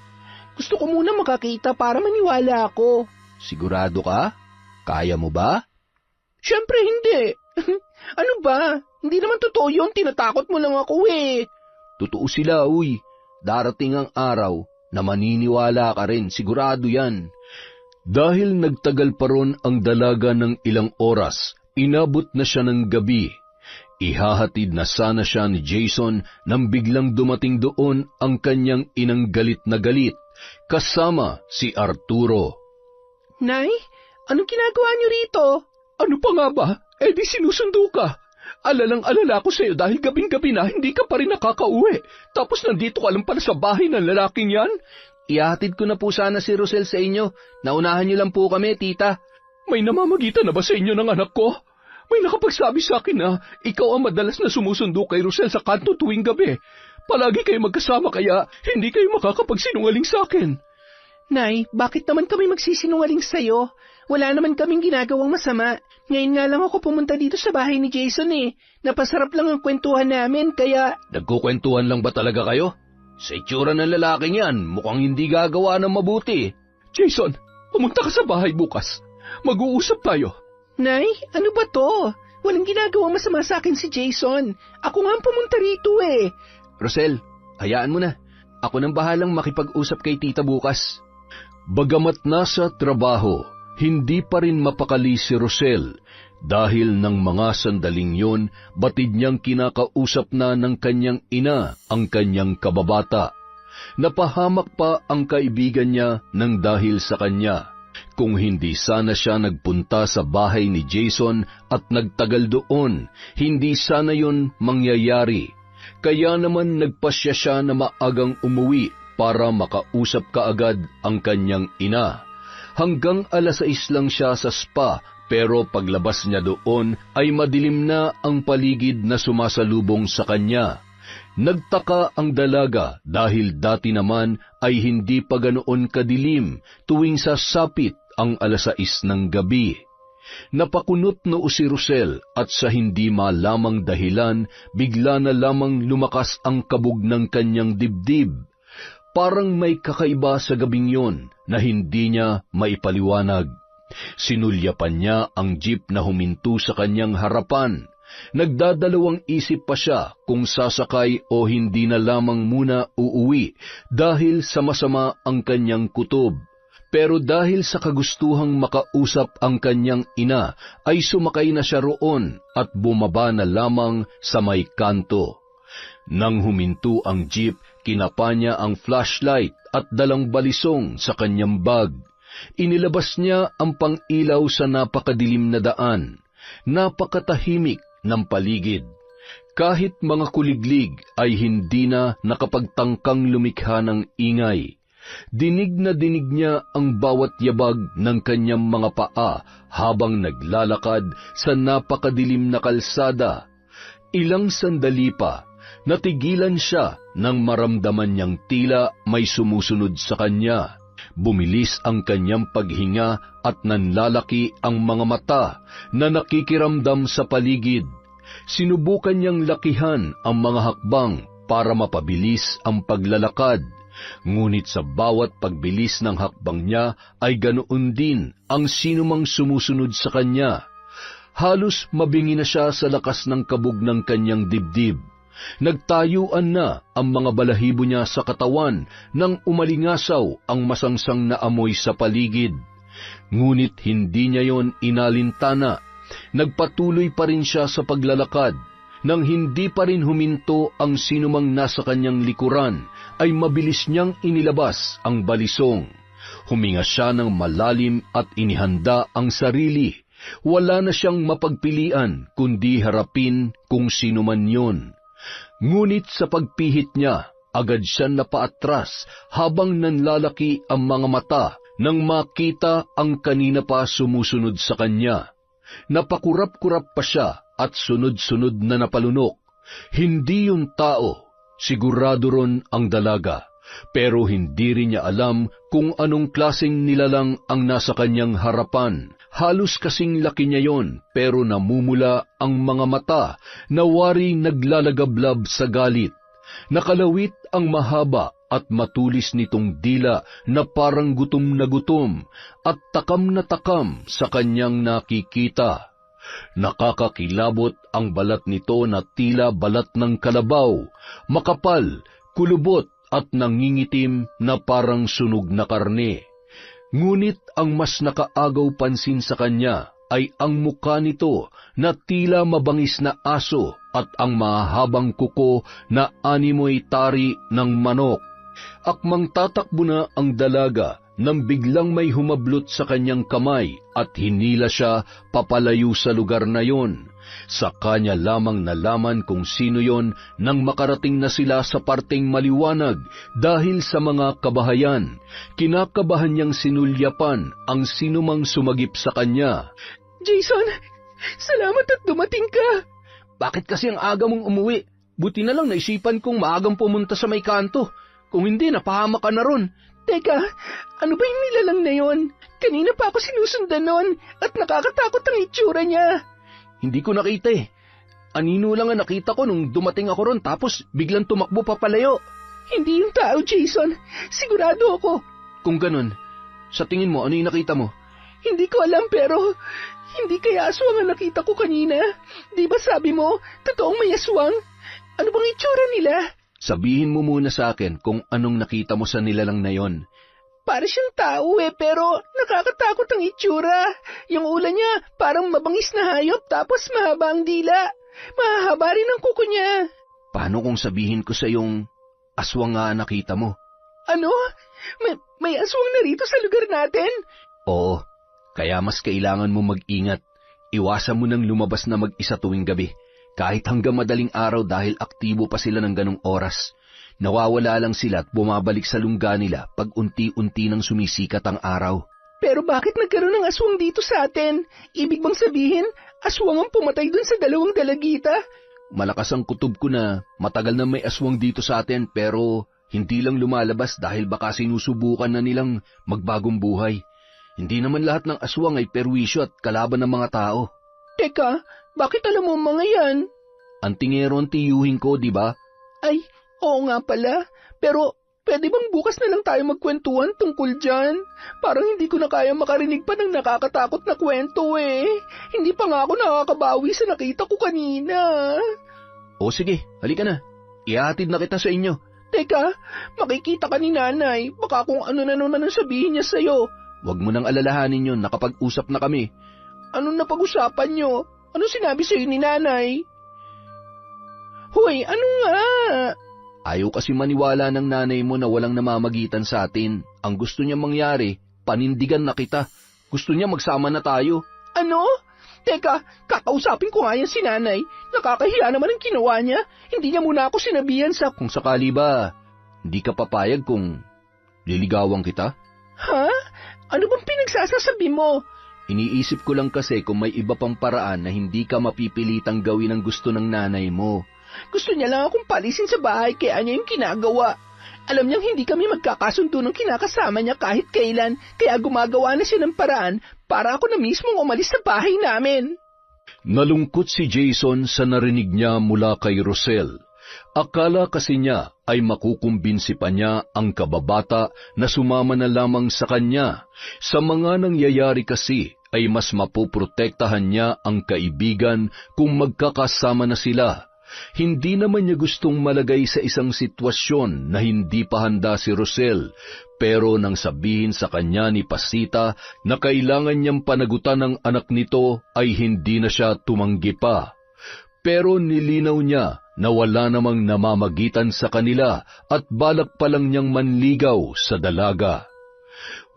Gusto ko muna makakita para maniwala ako. Sigurado ka? Kaya mo ba? Siyempre hindi. Ano ba? Hindi naman totoo yun, tinatakot mo lang ako eh. Totoo sila, uy. Darating ang araw na maniniwala ka rin, sigurado yan. Dahil nagtagal pa ron ang dalaga ng ilang oras, inabot na siya ng gabi. Ihahatid na sana siya ni Jason nang biglang dumating doon ang kanyang inang galit na galit, kasama si Arturo. Nay, anong ginagawa niyo rito? Ano pa nga ba? Di sinusundo ka. Alalang-alala ko sa'yo dahil gabing-gabi na hindi ka pa rin nakakauwi. Tapos nandito ka lang pala sa bahay ng lalaking yan. Ihahatid ko na po sana si Rosel sa inyo. Naunahan niyo lang po kami, tita. May namamagitan na ba sa inyo ng anak ko? May nakapagsabi sa akin na ikaw ang madalas na sumusundo kay Rosel sa kanto tuwing gabi. Palagi kayo magkasama kaya hindi kayo makakapagsinungaling sa akin. Nay, bakit naman kami magsisinungaling sa'yo? Wala naman kaming ginagawang masama. Ngayon nga lang ako pumunta dito sa bahay ni Jason eh. Napasarap lang ang kwentuhan namin kaya... Nagkukwentuhan lang ba talaga kayo? Sa itsura ng lalaking yan, mukhang hindi gagawa ng mabuti. Jason, pumunta ka sa bahay bukas. Mag-uusap tayo. Nay, ano ba to? Walang ginagawang masama sa akin si Jason. Ako nga ang pumunta rito eh. Rosel, hayaan mo na. Ako nang bahalang makipag-usap kay tita bukas. Bagamat nasa trabaho, hindi pa rin mapakali si Rosel dahil ng mga sandaling yon batid niyang kinakausap na ng kanyang ina ang kanyang kababata. Napahamak pa ang kaibigan niya ng dahil sa kanya. Kung hindi sana siya nagpunta sa bahay ni Jason at nagtagal doon, hindi sana yon mangyayari. Kaya naman nagpasya siya na maagang umuwi para makausap kaagad ang kanyang ina. Hanggang 6:00 lang siya sa spa, pero paglabas niya doon ay madilim na ang paligid na sumasalubong sa kanya. Nagtaka ang dalaga dahil dati naman ay hindi pa ganoon kadilim tuwing sasapit ang 6:00 ng gabi. Napakunot noo si Rosel at sa hindi malamang dahilan, bigla na lamang lumakas ang kabog ng kanyang dibdib. Parang may kakaiba sa gabing yon na hindi niya maipaliwanag. Sinulyapan niya ang jeep na huminto sa kanyang harapan. Nagdadalawang isip pa siya kung sasakay o hindi na lamang muna uuwi dahil sa masama ang kanyang kutob. Pero dahil sa kagustuhang makausap ang kanyang ina, ay sumakay na siya roon at bumaba na lamang sa may kanto. Nang huminto ang jeep, kinapa niya ang flashlight at dalang balisong sa kanyang bag. Inilabas niya ang pang-ilaw sa napakadilim na daan. Napakatahimik ng paligid. Kahit mga kuliglig ay hindi na nakapagtangkang lumikha ng ingay. Dinig na dinig niya ang bawat yabag ng kanyang mga paa habang naglalakad sa napakadilim na kalsada. Ilang sandali pa, natigilan siya nang maramdaman niyang tila may sumusunod sa kanya. Bumilis ang kanyang paghinga at nanlalaki ang mga mata na nakikiramdam sa paligid. Sinubukan niyang lakihan ang mga hakbang para mapabilis ang paglalakad, ngunit sa bawat pagbilis ng hakbang niya ay ganoon din ang sinumang sumusunod sa kanya. Halos mabingi na siya sa lakas ng kabog ng kanyang dibdib. Nagtayuan na ang mga balahibo niya sa katawan nang umalingasaw ang masangsang na amoy sa paligid. Ngunit hindi niya yon inalintana. Nagpatuloy pa rin siya sa paglalakad. Nang hindi pa rin huminto ang sinumang nasa kanyang likuran, ay mabilis niyang inilabas ang balisong. Huminga siya ng malalim at inihanda ang sarili. Wala na siyang mapagpilian kundi harapin kung sino man yun. Ngunit sa pagpihit niya, agad siya napaatras habang nanlalaki ang mga mata nang makita ang kanina pa sumusunod sa kanya. Napakurap-kurap pa siya at sunod-sunod na napalunok. Hindi yun tao, sigurado ron ang dalaga, pero hindi rin niya alam kung anong klaseng nilalang ang nasa kanyang harapan. Halos kasing laki niya yon, pero namumula ang mga mata na waring naglalagablab sa galit. Nakalawit ang mahaba at matulis nitong dila na parang gutom na gutom at takam na takam sa kanyang nakikita. Nakakakilabot ang balat nito na tila balat ng kalabaw, makapal, kulubot at nangingitim na parang sunog na karne. Ngunit ang mas nakaagaw pansin sa kanya ay ang mukha nito na tila mabangis na aso at ang mahabang kuko na animoy tari ng manok. Akmang tatakbo na ang dalaga nang biglang may humablot sa kanyang kamay at hinila siya papalayo sa lugar na yon. Sa kanya lamang nalaman kung sino yon nang makarating na sila sa parteng maliwanag dahil sa mga kabahayan. Kinakabahan niyang sinulyapan ang sinumang sumagip sa kanya. Jason, salamat at dumating ka. Bakit kasi ang aga mong umuwi? Buti na lang naisipan kong maagang pumunta sa may kanto. Kung hindi, napahamak ka na ron. Teka, ano ba yung nilalang na yon? Kanina pa ako sinusundan nun at nakakatakot ang itsura niya. Hindi ko nakita eh. Anino lang ang nakita ko nung dumating ako ron tapos biglang tumakbo papalayo. Hindi yung tao, Jason. Sigurado ako. Kung ganun, sa tingin mo, ano yung nakita mo? Hindi ko alam pero hindi kaya aswang ang nakita ko kanina. Di ba sabi mo, totoong may aswang? Ano bang itsura nila? Sabihin mo muna sa akin kung anong nakita mo sa nilalang na yon. Para siyang tao pero nakakatakot ang itsura. Yung ulan niya parang mabangis na hayop tapos mahaba ang dila. Mahahaba rin ang kuko niya. Paano kung sabihin ko sa yung aswang nga nakita mo? Ano? May aswang na rito sa lugar natin? Oo, kaya mas kailangan mo mag-ingat. Iwasan mo nang lumabas na mag-isa tuwing gabi. Kahit hanggang madaling araw dahil aktibo pa sila ng ganong oras. Nawawala lang sila at bumabalik sa lungga nila pag unti-unti nang sumisikat ang araw. Pero bakit nagkaroon ng aswang dito sa atin? Ibig bang sabihin, aswang ang pumatay dun sa dalawang dalagita? Malakas ang kutob ko na matagal na may aswang dito sa atin pero hindi lang lumalabas dahil baka sinusubukan na nilang magbagong buhay. Hindi naman lahat ng aswang ay perwisyo at kalaban ng mga tao. Teka, bakit alam mo mga yan? Antingero ang tiyuhin ko, di ba? Ay, oo nga pala. Pero pwede bang bukas na lang tayo magkwentuhan tungkol dyan? Parang hindi ko na kaya makarinig pa ng nakakatakot na kwento Hindi pa nga ako nakakabawi sa nakita ko kanina. O sige, halika na. Ihatid na kita sa inyo. Teka, makikita ka ni nanay. Baka kung ano na naman ang sabihin niya sa'yo. Huwag mo nang alalahanin yun, nakapag-usap na kami. Anong napag-usapan nyo? Ano sinabi sa'yo ni nanay? Hoy, ano nga? Ayaw kasi maniwala ng nanay mo na walang namamagitan sa atin. Ang gusto niya mangyari, panindigan na kita. Gusto niya magsama na tayo. Ano? Teka, kakausapin ko nga yan si nanay. Nakakahiya naman ang ginawa niya. Hindi niya muna ako sinabihan sa... Kung sakali ba, hindi ka papayag kung liligawan kita? Ha? Ano bang pinagsasasabi mo? Iniisip ko lang kasi kung may iba pang paraan na hindi ka mapipilitang gawin ang gusto ng nanay mo. Gusto niya lang akong palisin sa bahay kaya niya yung ginagawa. Alam niyang hindi kami magkakasundo ng kinakasama niya kahit kailan, kaya gumagawa na siya ng paraan para ako na mismong umalis sa bahay namin. Nalungkot si Jason sa narinig niya mula kay Rosel. Akala kasi niya ay makukumbinsi pa niya ang kababata na sumama na lamang sa kanya. Sa mga nangyayari kasi ay mas mapoprotektahan niya ang kaibigan kung magkakasama na sila. Hindi naman niya gustong malagay sa isang sitwasyon na hindi pa handa si Rosel, pero nang sabihin sa kanya ni Pasita na kailangan niyang panagutan ng anak nito ay hindi na siya tumanggi pa. Pero nilinaw niya na wala namang namamagitan sa kanila at balak pa lang niyang manligaw sa dalaga.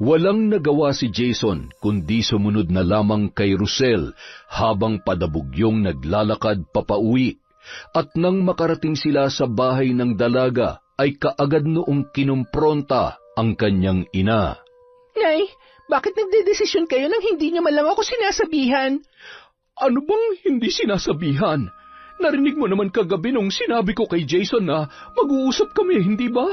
Walang nagawa si Jason kundi sumunod na lamang kay Rosel habang padabugyong naglalakad papauwi. At nang makarating sila sa bahay ng dalaga, ay kaagad noong kinumpronta ang kanyang ina. Nay, bakit nagdedesisyon kayo nang hindi niyo man lang ako sinasabihan? Ano bang hindi sinasabihan? Narinig mo naman kagabi nung sinabi ko kay Jason na mag-uusap kami, hindi ba?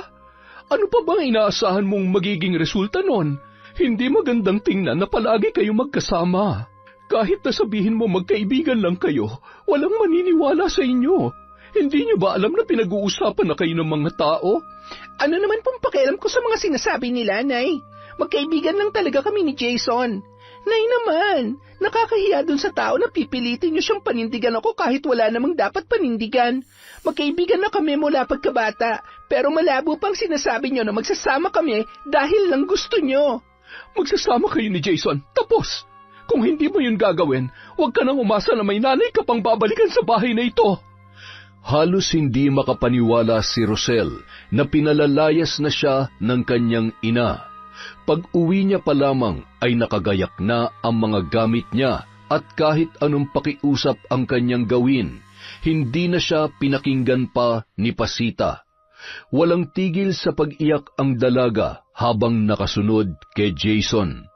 Ano pa bang inaasahan mong magiging resulta nun? Hindi magandang tingnan na palagi kayo magkasama. Kahit na sabihin mo magkaibigan lang kayo, walang maniniwala sa inyo. Hindi niyo ba alam na pinag-uusapan na kayo ng mga tao? Ano naman pong pakialam ko sa mga sinasabi nila, Nay? Magkaibigan lang talaga kami ni Jason. Nay naman, nakakahiya dun sa tao na pipilitin niyo siyang panindigan ako kahit wala namang dapat panindigan. Magkaibigan na kami mula pagkabata, pero malabo pang sinasabi niyo na magsasama kami dahil lang gusto niyo. Magsasama kayo ni Jason, tapos. Kung hindi mo yun gagawin, huwag ka nang umasa na may nanay ka pang babalikan sa bahay na ito. Halos hindi makapaniwala si Rosel na pinalalayas na siya ng kanyang ina. Pag-uwi niya pa lamang ay nakagayak na ang mga gamit niya at kahit anong pakiusap ang kanyang gawin, hindi na siya pinakinggan pa ni Pasita. Walang tigil sa pag-iyak ang dalaga habang nakasunod kay Jason.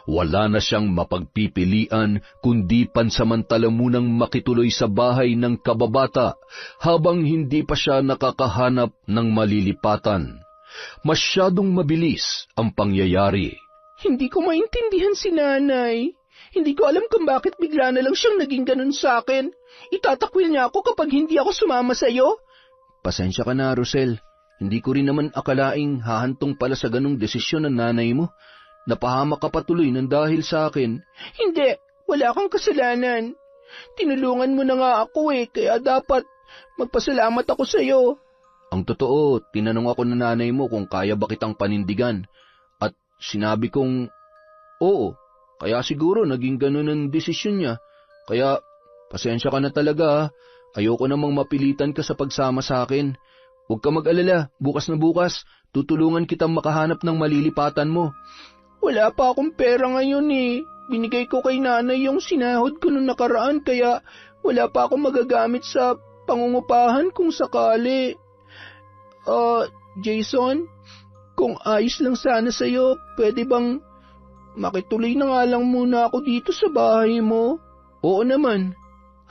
Wala na siyang mapagpipilian kundi pansamantala munang makituloy sa bahay ng kababata habang hindi pa siya nakakahanap ng malilipatan. Masyadong mabilis ang pangyayari. Hindi ko maintindihan si nanay. Hindi ko alam kung bakit bigla na lang siyang naging ganun sa akin. Itatakwil niya ako kapag hindi ako sumama sa'yo. Pasensya ka na, Rosel. Hindi ko rin naman akalaing hahantong pala sa ganung desisyon ng nanay mo. Napahamak ka patuloy ng dahil sa akin. Hindi, wala kang kasalanan. Tinulungan mo na nga ako kaya dapat magpasalamat ako sa iyo. Ang totoo, tinanong ako ng nanay mo kung kaya ba kitang panindigan. At sinabi kong, oo, kaya siguro naging ganun ang desisyon niya. Kaya, pasensya ka na talaga. Ayoko namang mapilitan ka sa pagsama sa akin. Huwag ka mag-alala, bukas na bukas, tutulungan kitang makahanap ng malilipatan mo. Wala pa akong pera ngayon Binigay ko kay nanay yung sinahod ko nung nakaraan kaya wala pa akong magagamit sa pangungupahan kung sakali. Jason, kung ayos lang sana sa'yo, pwede bang makituloy na nga lang muna ako dito sa bahay mo? Oo naman.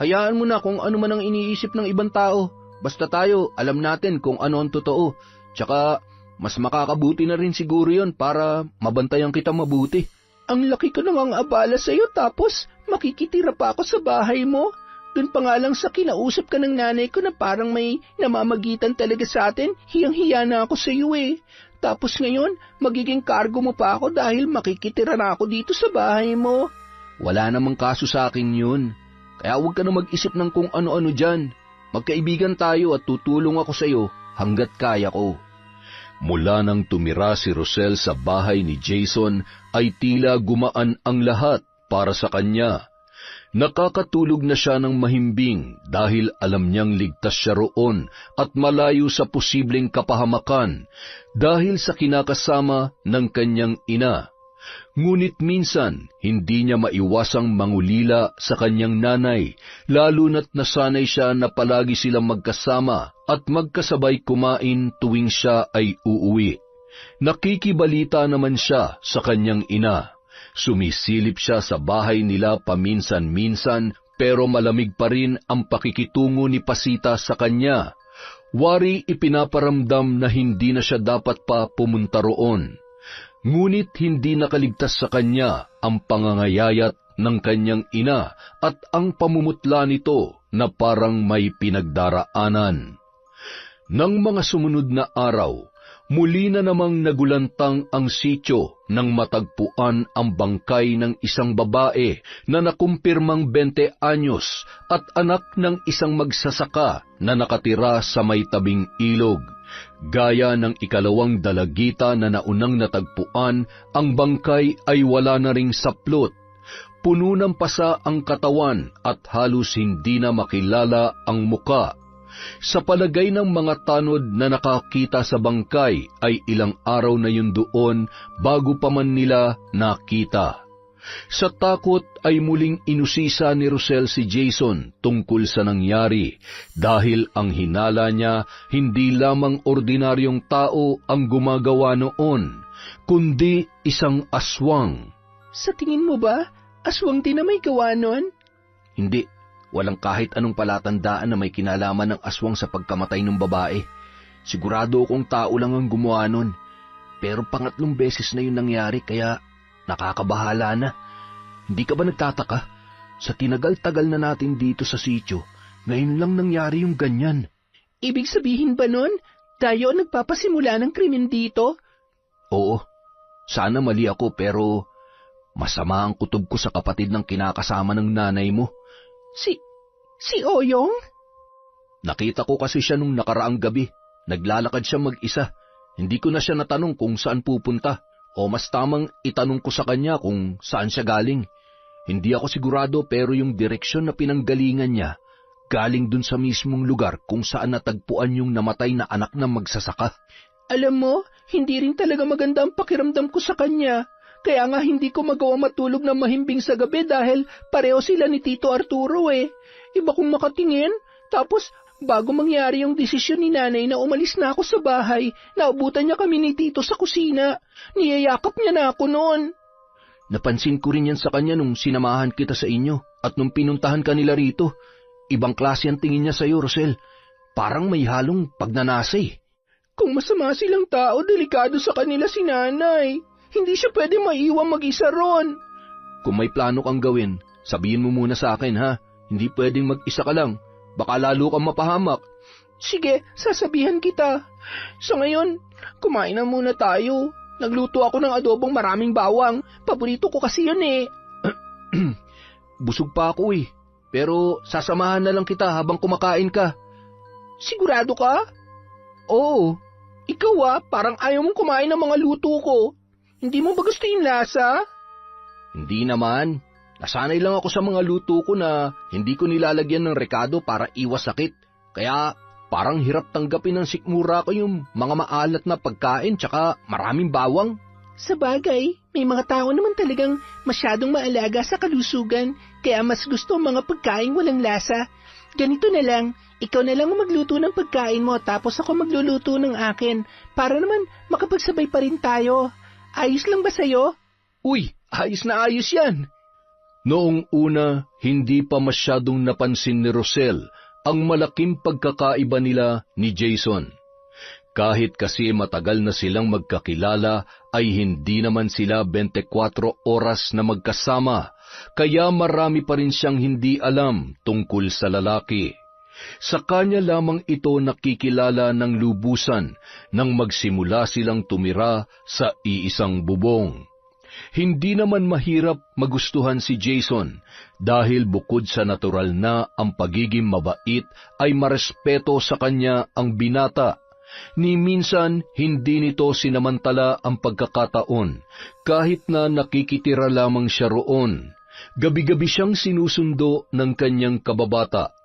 Hayaan mo na kung ano man ang iniisip ng ibang tao. Basta tayo, alam natin kung ano ang totoo. Tsaka, mas makakabuti na rin siguro yon para mabantayan kita mabuti. Ang laki ko nang abala sa'yo tapos makikitira pa ako sa bahay mo. Doon pa nga lang sa kinausap ka ng nanay ko na parang may namamagitan talaga sa atin, hiyang-hiya na ako sa iyo Tapos ngayon, magiging kargo mo pa ako dahil makikitira na ako dito sa bahay mo. Wala namang kaso sa akin yun. Kaya huwag ka na mag-isip ng kung ano-ano dyan. Magkaibigan tayo at tutulong ako sa iyo hanggat kaya ko. Mula nang tumira si Rosel sa bahay ni Jason, ay tila gumaan ang lahat para sa kanya. Nakakatulog na siya ng mahimbing dahil alam niyang ligtas siya roon at malayo sa posibleng kapahamakan dahil sa kinakasama ng kanyang ina. Ngunit minsan, hindi niya maiwasang mangulila sa kanyang nanay, lalo na't nasanay siya na palagi silang magkasama at magkasabay kumain tuwing siya ay uuwi. Nakikibalita naman siya sa kanyang ina. Sumisilip siya sa bahay nila paminsan-minsan pero malamig pa rin ang pakikitungo ni Pasita sa kanya. Wari ipinaparamdam na hindi na siya dapat pa pumunta roon. Ngunit hindi nakaligtas sa kanya ang pangangayayat ng kanyang ina at ang pamumutla nito na parang may pinagdaraanan. Nang mga sumunod na araw, muli na namang nagulantang ang sityo nang matagpuan ang bangkay ng isang babae na nakumpirmang 20 anyos at anak ng isang magsasaka na nakatira sa may tabing ilog. Gaya ng ikalawang dalagita na naunang natagpuan, ang bangkay ay wala na ring saplot. Puno ng pasa ang katawan at halos hindi na makilala ang muka. Sa palagay ng mga tanod na nakakita sa bangkay ay ilang araw na yun doon bago pa man nila nakita. Sa takot ay muling inusisa ni Rosel si Jason tungkol sa nangyari dahil ang hinala niya hindi lamang ordinaryong tao ang gumagawa noon, kundi isang aswang. Sa tingin mo ba, aswang din na may gawa nun? Hindi. Walang kahit anong palatandaan na may kinalaman ng aswang sa pagkamatay ng babae. Sigurado akong tao lang ang gumawa nun. Pero pangatlong beses na yun nangyari kaya nakakabahala na. Hindi ka ba nagtataka? Sa tinagal-tagal na natin dito sa sityo, ngayon lang nangyari yung ganyan. Ibig sabihin ba nun, tayo nagpapasimula ng krimen dito? Oo. Sana mali ako pero masama ang kutob ko sa kapatid ng kinakasama ng nanay mo. Si Oyong? Nakita ko kasi siya nung nakaraang gabi. Naglalakad siya mag-isa. Hindi ko na siya natanong kung saan pupunta. O mas tamang itanong ko sa kanya kung saan siya galing. Hindi ako sigurado pero yung direksyon na pinanggalingan niya, galing dun sa mismong lugar kung saan natagpuan yung namatay na anak ng magsasaka. Alam mo, hindi rin talaga maganda ang pakiramdam ko sa kanya. Kaya nga hindi ko magawa matulog ng mahimbing sa gabi dahil pareho sila ni Tito Arturo eh. Iba kong makatingin, tapos bago mangyari yung desisyon ni nanay na umalis na ako sa bahay, naubutan niya kami ni Tito sa kusina. Niyayakap niya na ako noon. Napansin ko rin yan sa kanya nung sinamahan kita sa inyo at nung pinuntahan ka nila rito. Ibang klase ang tingin niya sa'yo, Rosel. Parang may halong pagnanasa. Kung masama silang tao, delikado sa kanila si nanay. Hindi siya pwede maiwan mag-isa ron. Kung may plano kang gawin, sabihin mo muna sa akin ha. Hindi pwedeng mag-isa ka lang. Baka lalo kang mapahamak. Sige, sasabihan kita. Sa ngayon, kumain na muna tayo. Nagluto ako ng adobong maraming bawang. Paborito ko kasi yun eh. Busog pa ako eh. Pero sasamahan na lang kita habang kumakain ka. Sigurado ka? Oo. Ikaw parang ayaw mong kumain ng mga luto ko. Hindi mo ba gusto yung lasa? Hindi naman. Nasanay lang ako sa mga luto ko na hindi ko nilalagyan ng rekado para iwas sakit. Kaya parang hirap tanggapin ng sikmura ko yung mga maalat na pagkain tsaka maraming bawang. Sa bagay, may mga tao naman talagang masyadong maalaga sa kalusugan kaya mas gusto ang mga pagkain walang lasa. Ganito na lang, ikaw na lang magluto ng pagkain mo tapos ako magluluto ng akin para naman makapagsabay pa rin tayo. Ayos lang ba sa'yo? Uy, ayos na ayos yan. Noong una, hindi pa masyadong napansin ni Rosel ang malaking pagkakaiba nila ni Jason. Kahit kasi matagal na silang magkakilala, ay hindi naman sila 24 oras na magkasama, kaya marami pa rin siyang hindi alam tungkol sa lalaki. Sa kanya lamang ito nakikilala ng lubusan nang magsimula silang tumira sa iisang bubong. Hindi naman mahirap magustuhan si Jason dahil bukod sa natural na ang pagiging mabait ay marespeto sa kanya ang binata. Ni minsan hindi nito sinamantala ang pagkakataon kahit na nakikitira lamang siya roon. Gabi-gabi siyang sinusundo ng kanyang kababata.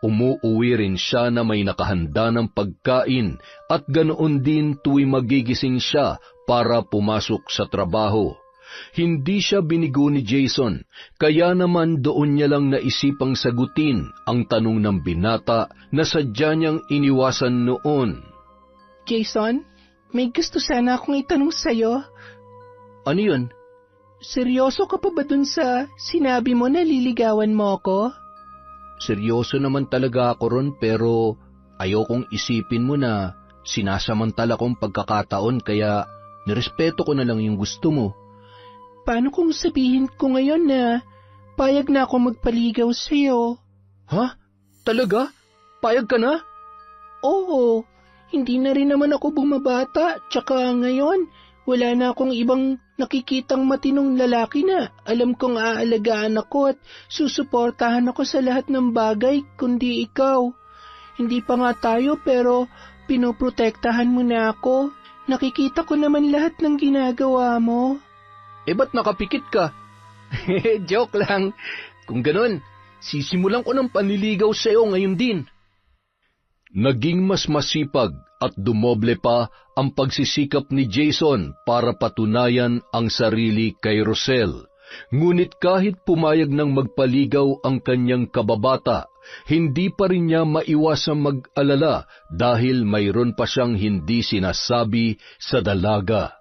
Umuuwi rin siya na may nakahanda ng pagkain at ganoon din tuwing magigising siya para pumasok sa trabaho. Hindi siya binigo ni Jason, kaya naman doon niya lang naisipang sagutin ang tanong ng binata na sadya niyang iniwasan noon. Jason, may gusto sana akong itanong sa'yo. Ano yun? Seryoso ka pa ba dun sa sinabi mo na liligawan mo ako? Seryoso naman talaga ako ron pero ayokong isipin mo na sinasamantala kong pagkakataon kaya nirespeto ko na lang yung gusto mo. Paano kung sabihin ko ngayon na payag na ako magpaligaw sa'yo. Ha? Talaga? Payag ka na? Oo, hindi na rin naman ako bumabata, tsaka ngayon, wala na akong ibang nakikitang matinong lalaki na alam kong aalagaan ako at susuportahan ako sa lahat ng bagay kundi ikaw. Hindi pa nga tayo pero pinoprotektahan mo na ako. Nakikita ko naman lahat ng ginagawa mo. Ba't nakapikit ka? Joke lang. Kung ganun, sisimulan ko ng panliligaw sa'yo ngayon din. Naging mas masipag at dumoble pa ang pagsisikap ni Jason para patunayan ang sarili kay Rosel. Ngunit kahit pumayag ng magpaligaw ang kanyang kababata, hindi pa rin niya maiwasang mag-alala dahil mayroon pa siyang hindi sinasabi sa dalaga.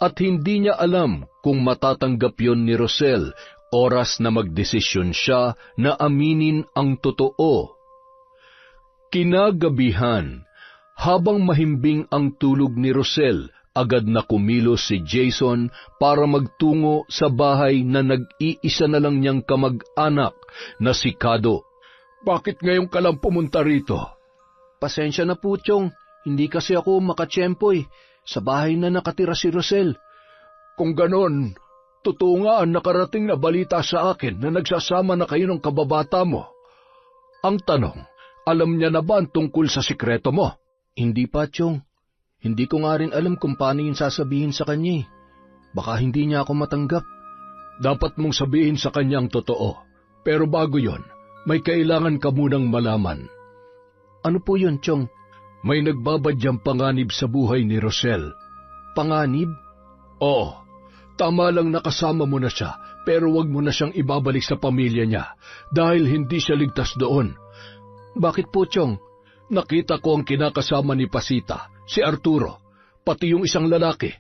At hindi niya alam kung matatanggap yon ni Rosel oras na magdesisyon siya na aminin ang totoo. Kinagabihan, habang mahimbing ang tulog ni Rosel, agad na kumilos si Jason para magtungo sa bahay na nag-iisa na lang niyang kamag-anak na si Kado. Bakit ngayon ka lang pumunta rito? Pasensya na po, Chong. Hindi kasi ako makatsyempo eh. Sa bahay na nakatira si Rosel. Kung ganon, totoo nga ang nakarating na balita sa akin na nagsasama na kayo ng kababata mo. Ang tanong, alam niya na ba ang tungkol sa sikreto mo? Hindi pa, Chong. Hindi ko nga rin alam kung paano yun sasabihin sa kanya eh. Baka hindi niya ako matanggap. Dapat mong sabihin sa kanya ang totoo. Pero bago yon, may kailangan ka munang malaman. Ano po yun, Chong? May nagbabadyang panganib sa buhay ni Rosel. Panganib? Oo. Tama lang nakasama mo na siya, pero wag mo na siyang ibabalik sa pamilya niya dahil hindi siya ligtas doon. Bakit po, Chong? Nakita ko ang kinakasama ni Pasita, si Arturo, pati yung isang lalaki.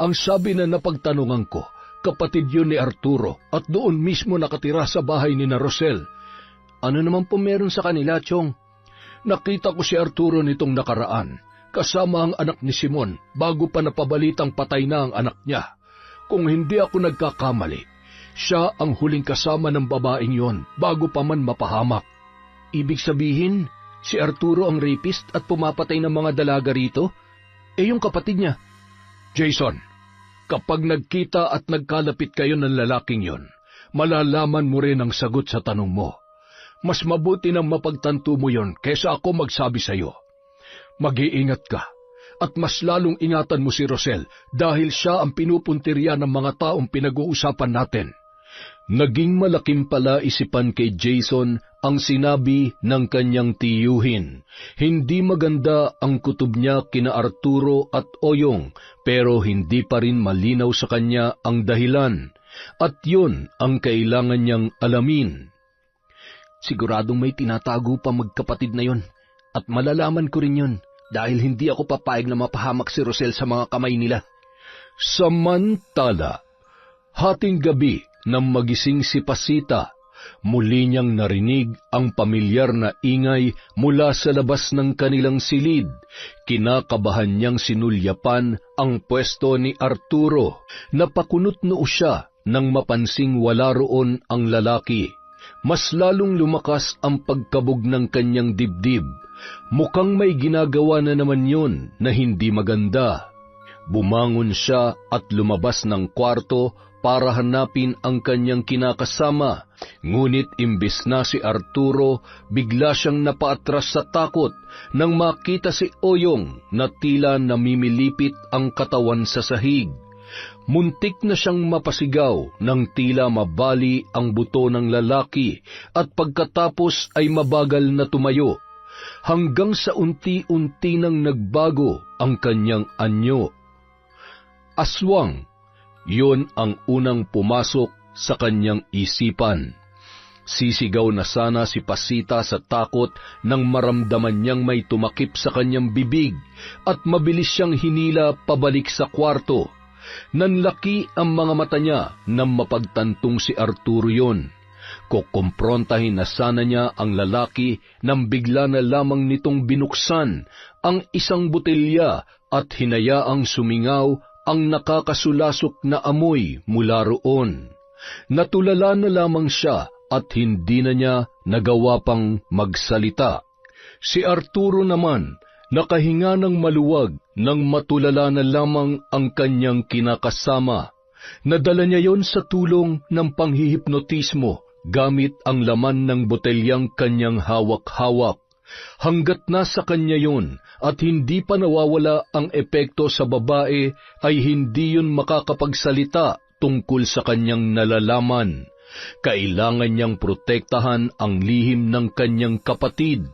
Ang sabi na napagtanungan ko, kapatid yun ni Arturo at doon mismo nakatira sa bahay ni na Rosel. Ano naman po meron sa kanila, Chong? Nakita ko si Arturo nitong nakaraan, kasama ang anak ni Simon bago pa napabalitang patay na ang anak niya. Kung hindi ako nagkakamali, siya ang huling kasama ng babaeng yon bago pa man mapahamak. Ibig sabihin, si Arturo ang rapist at pumapatay ng mga dalaga rito? Yung kapatid niya. Jason, kapag nagkita at nagkalapit kayo ng lalaking yon, malalaman mo rin ang sagot sa tanong mo. Mas mabuti nang mapagtanto mo yon kaysa ako magsabi sa iyo. Mag-iingat ka at mas lalong ingatan mo si Rosel dahil siya ang pinupuntirya ng mga taong pinag-uusapan natin. Naging malaking palaisipan kay Jason ang sinabi ng kanyang tiyuhin. Hindi maganda ang kutob niya kina Arturo at Oyong, pero hindi pa rin malinaw sa kanya ang dahilan. At yun ang kailangan niyang alamin. Siguradong may tinatago pa magkapatid na yon, at malalaman ko rin yun dahil hindi ako papayag na mapahamak si Rosel sa mga kamay nila. Samantala, hating gabi nang magising si Pasita, muli niyang narinig ang pamilyar na ingay mula sa labas ng kanilang silid. Kinakabahan niyang sinulyapan ang pwesto ni Arturo. Napakunot noo siya nang mapansing wala roon ang lalaki. Mas lalong lumakas ang pagkabog ng kanyang dibdib. Mukhang may ginagawa na naman yon na hindi maganda. Bumangon siya at lumabas ng kwarto para hanapin ang kanyang kinakasama. Ngunit imbes na si Arturo, bigla siyang napaatras sa takot nang makita si Oyong na tila namimilipit ang katawan sa sahig. Muntik na siyang mapasigaw nang tila mabali ang buto ng lalaki at pagkatapos ay mabagal na tumayo, hanggang sa unti-unti nang nagbago ang kanyang anyo. Aswang, yun ang unang pumasok sa kanyang isipan. Sisigaw na sana si Pasita sa takot nang maramdaman niyang may tumakip sa kanyang bibig at mabilis siyang hinila pabalik sa kwarto. Nanlaki ang mga mata niya nang mapagtantong si Arturo yon. Kukumprontahin na sana niya ang lalaki nang bigla na lamang nitong binuksan ang isang botelya at hinayaang sumingaw ang nakakasulasok na amoy mula roon. Natulala na lamang siya at hindi na niya nagawa pang magsalita. Si Arturo naman, nakahinga ng maluwag nang matulala na lamang ang kanyang kinakasama. Nadala niya yon sa tulong ng panghihipnotismo gamit ang laman ng botelyang kanyang hawak-hawak. Hanggat nasa kanya yon at hindi pa nawawala ang epekto sa babae, ay hindi yon makakapagsalita tungkol sa kanyang nalalaman. Kailangan niyang protektahan ang lihim ng kanyang kapatid.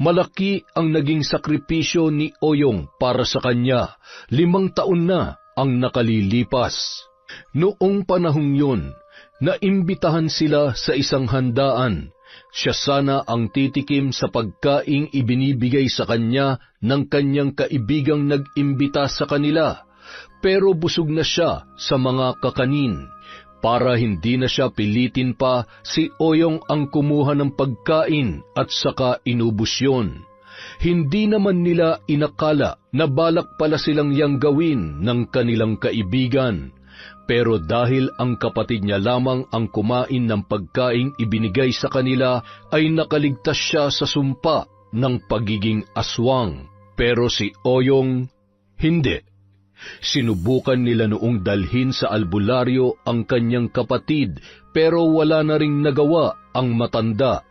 Malaki ang naging sakripisyo ni Oyong para sa kanya. 5 taon na ang nakalilipas. Noong panahong yun, naimbitahan sila sa isang handaan. Siya sana ang titikim sa pagkaing ibinibigay sa kanya ng kanyang kaibigang nag-imbita sa kanila. Pero busog na siya sa mga kakanin. Para hindi na siya pilitin pa, si Oyong ang kumuha ng pagkain at saka inubos yun. Hindi naman nila inakala na balak pala silang yang gawin ng kanilang kaibigan. Pero dahil ang kapatid niya lamang ang kumain ng pagkaing ibinigay sa kanila, ay nakaligtas siya sa sumpa ng pagiging aswang. Pero si Oyong, hindi. Sinubukan nila noong dalhin sa albularyo ang kanyang kapatid, pero wala na ring nagawa ang matanda.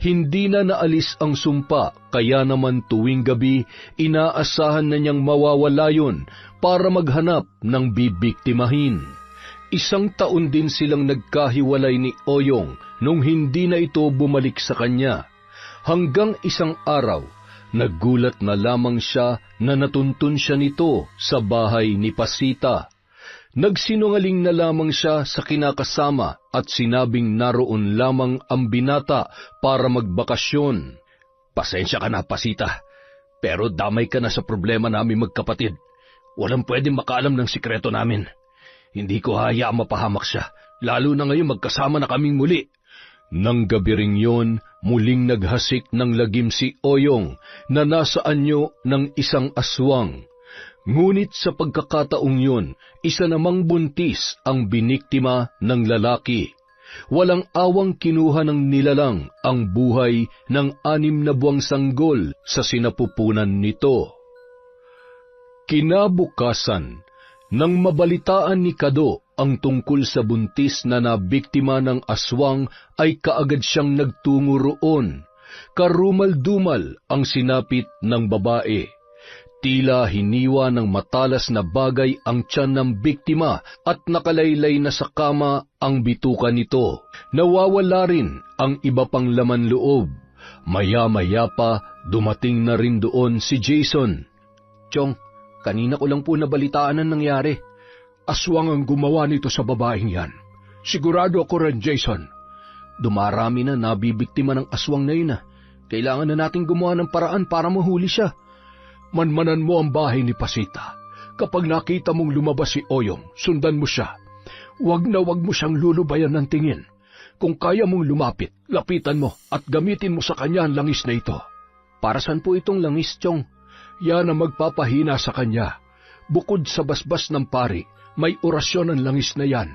Hindi na naalis ang sumpa, kaya naman tuwing gabi, inaasahan na niyang mawawala yun para maghanap ng bibiktimahin. 1 taon din silang nagkahiwalay ni Oyong nung hindi na ito bumalik sa kanya. Hanggang isang araw, naggulat na lamang siya na natuntun siya nito sa bahay ni Pasita. Nagsinungaling na lamang siya sa kinakasama at sinabing naroon lamang ang binata para magbakasyon. Pasensya ka na, Pasita, pero damay ka na sa problema namin magkapatid. Walang pwedeng makaalam ng sikreto namin. Hindi ko hayaang mapahamak siya, lalo na ngayon magkasama na kaming muli. Nang gabi ring yun, muling naghasik ng lagim si Oyong na nasa anyo ng isang aswang. Ngunit sa pagkakataong yun, isa namang buntis ang biniktima ng lalaki. Walang awang kinuha ng nilalang ang buhay ng 6 na buwang sanggol sa sinapupunan nito. Kinabukasan, nang mabalitaan ni Kado ang tungkol sa buntis na nabiktima ng aswang, ay kaagad siyang nagtungo roon. Karumal-dumal ang sinapit ng babae. Tila hiniwa ng matalas na bagay ang tiyan ng biktima at nakalaylay na sa kama ang bituka nito. Nawawala rin ang iba pang laman loob. Maya-maya pa, dumating na rin doon si Jason. Chong, kanina ko lang po nabalitaan ang nangyari. Aswang ang gumawa nito sa babaeng yan. Sigurado ako rin, Jason. Dumarami na nabibiktima ng aswang na yun. Kailangan na nating gumawa ng paraan para mahuli siya. Manmanan mo ang bahay ni Pasita. Kapag nakita mong lumabas si Oyong, sundan mo siya. Huwag na huwag mo siyang lulubayan ng tingin. Kung kaya mong lumapit, lapitan mo at gamitin mo sa kanya ang langis na ito. Para saan po itong langis, Chong? Yan ang magpapahina sa kanya. Bukod sa basbas ng pari, may orasyon ang langis na yan.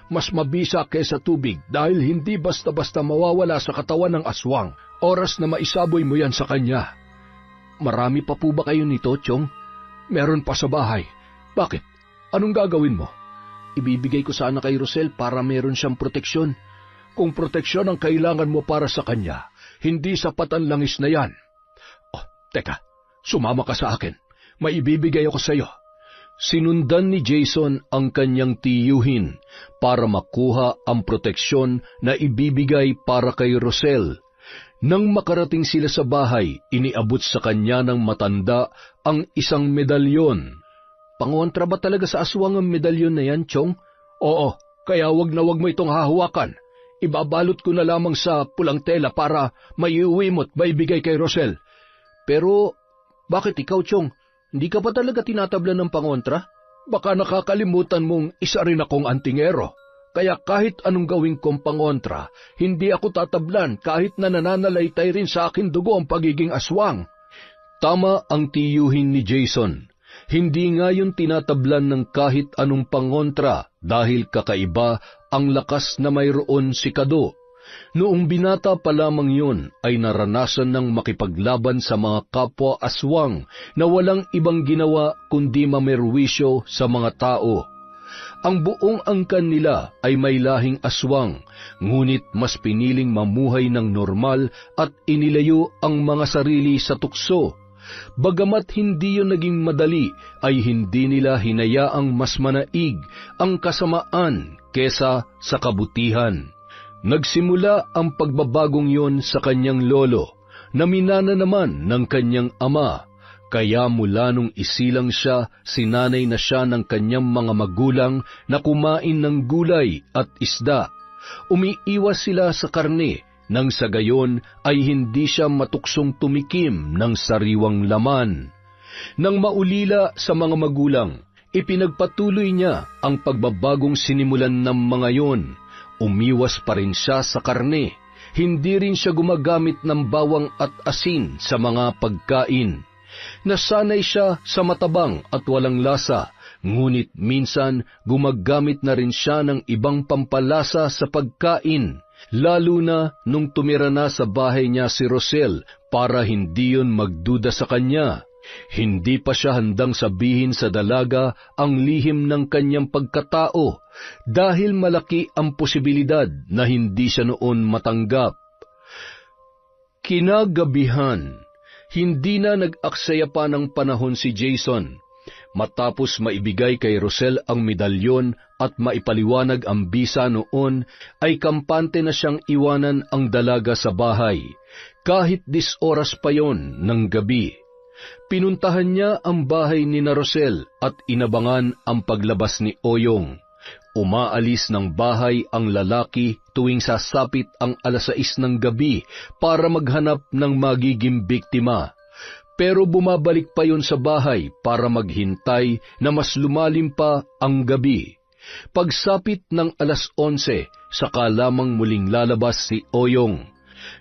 Mas mabisa kaysa tubig dahil hindi basta-basta mawawala sa katawan ng aswang. Oras na maisaboy mo yan sa kanya. Marami pa po ba kayo nito, Chong? Meron pa sa bahay. Bakit? Anong gagawin mo? Ibibigay ko sana kay Rosel para meron siyang proteksyon. Kung proteksyon ang kailangan mo para sa kanya, hindi sapat ang langis na yan. Oh, teka, sumama ka sa akin. May ibibigay ako sa iyo. Sinundan ni Jason ang kanyang tiyuhin para makuha ang proteksyon na ibibigay para kay Rosel. Nang makarating sila sa bahay, iniabot sa kanya ng matanda ang isang medalyon. Pangontra ba talaga sa aswang ang medalyon na yan, Chong? Oo, kaya wag na wag mo itong hahawakan. Ibabalot ko na lamang sa pulang tela para maiuwi mo't maibigay kay Rosel. Pero, bakit ikaw, Chong? Hindi ka pa talaga tinatablan ng pangontra? Baka nakakalimutan mong isa rin akong antingero. Kaya kahit anong gawin kong pangontra, hindi ako tatablan kahit na nananalaytay rin sa akin dugo ang pagiging aswang. Tama ang tiyuhin ni Jason. Hindi nga yun tinatablan ng kahit anong pangontra dahil kakaiba ang lakas na mayroon si Kado. Noong binata pa lamang yun ay naranasan ng makipaglaban sa mga kapwa aswang na walang ibang ginawa kundi mamerwisyo sa mga tao. Ang buong angkan nila ay may lahing aswang, ngunit mas piniling mamuhay ng normal at inilayo ang mga sarili sa tukso. Bagamat hindi yun naging madali, ay hindi nila hinayaang mas manaig ang kasamaan kesa sa kabutihan. Nagsimula ang pagbabagong yon sa kanyang lolo, na minana naman ng kanyang ama, kaya mula nung isilang siya, sinanay na siya ng kanyang mga magulang na kumain ng gulay at isda. Umiiwas sila sa karne, nang sa gayon ay hindi siya matuksong tumikim ng sariwang laman. Nang maulila sa mga magulang, ipinagpatuloy niya ang pagbabagong sinimulan ng mga yon. Umiwas pa rin siya sa karne, hindi rin siya gumagamit ng bawang at asin sa mga pagkain. Nasanay siya sa matabang at walang lasa, ngunit minsan gumagamit na rin siya ng ibang pampalasa sa pagkain, lalo na nung tumira na sa bahay niya si Rosel para hindi yun magduda sa kanya. Hindi pa siya handang sabihin sa dalaga ang lihim ng kanyang pagkatao dahil malaki ang posibilidad na hindi siya noon matanggap. Kinagabihan, hindi na nag-aksaya pa ng panahon si Jason. Matapos maibigay kay Rosel ang medalyon at maipaliwanag ang bisa noon, ay kampante na siyang iwanan ang dalaga sa bahay, kahit 10 oras pa yon ng gabi. Pinuntahan niya ang bahay ni Rosel at inabangan ang paglabas ni Oyong. Umaalis ng bahay ang lalaki tuwing sasapit ang 6:00 ng gabi para maghanap ng magiging biktima. Pero bumabalik pa yon sa bahay para maghintay na mas lumalim pa ang gabi. Pagsapit ng 11:00, saka lamang muling lalabas si Oyong.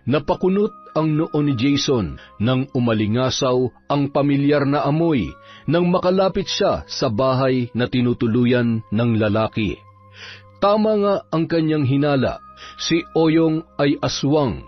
Napakunot ang noo ni Jason nang umalingasaw ang pamilyar na amoy nang makalapit siya sa bahay na tinutuluyan ng lalaki. Tama nga ang kanyang hinala, si Oyong ay aswang.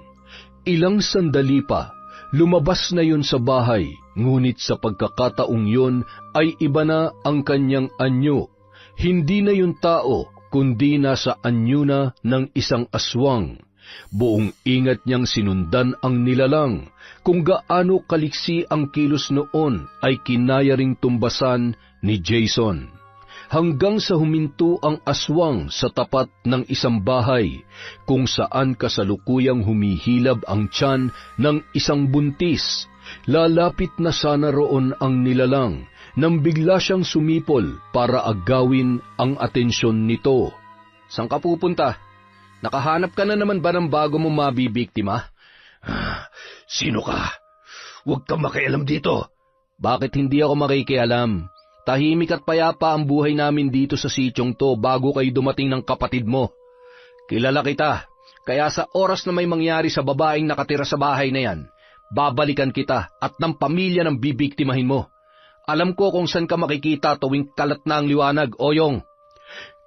Ilang sandali pa, lumabas na yun sa bahay, ngunit sa pagkakataong yun ay iba na ang kanyang anyo. Hindi na yun tao, kundi nasa anyo na ng isang aswang. Buong ingat niyang sinundan ang nilalang. Kung gaano kaliksi ang kilos noon ay kinaya ring tumbasan ni Jason. Hanggang sa huminto ang aswang sa tapat ng isang bahay, kung saan kasalukuyang humihilab ang tiyan ng isang buntis. Lalapit na sana roon ang nilalang, nang bigla siyang sumipol para agawin ang atensyon nito. "Saan ka pupunta? Nakahanap ka na naman ba ng bago mong mabibiktima?" Sino ka? Huwag kang makialam dito. "Bakit hindi ako makikialam? Tahimik at payapa ang buhay namin dito sa sityong to bago kayo dumating ng kapatid mo. Kilala kita, kaya sa oras na may mangyari sa babaeng nakatira sa bahay na yan, babalikan kita at ng pamilya ng bibiktimahin mo. Alam ko kung saan ka makikita tuwing kalat na ang liwanag, Oyong."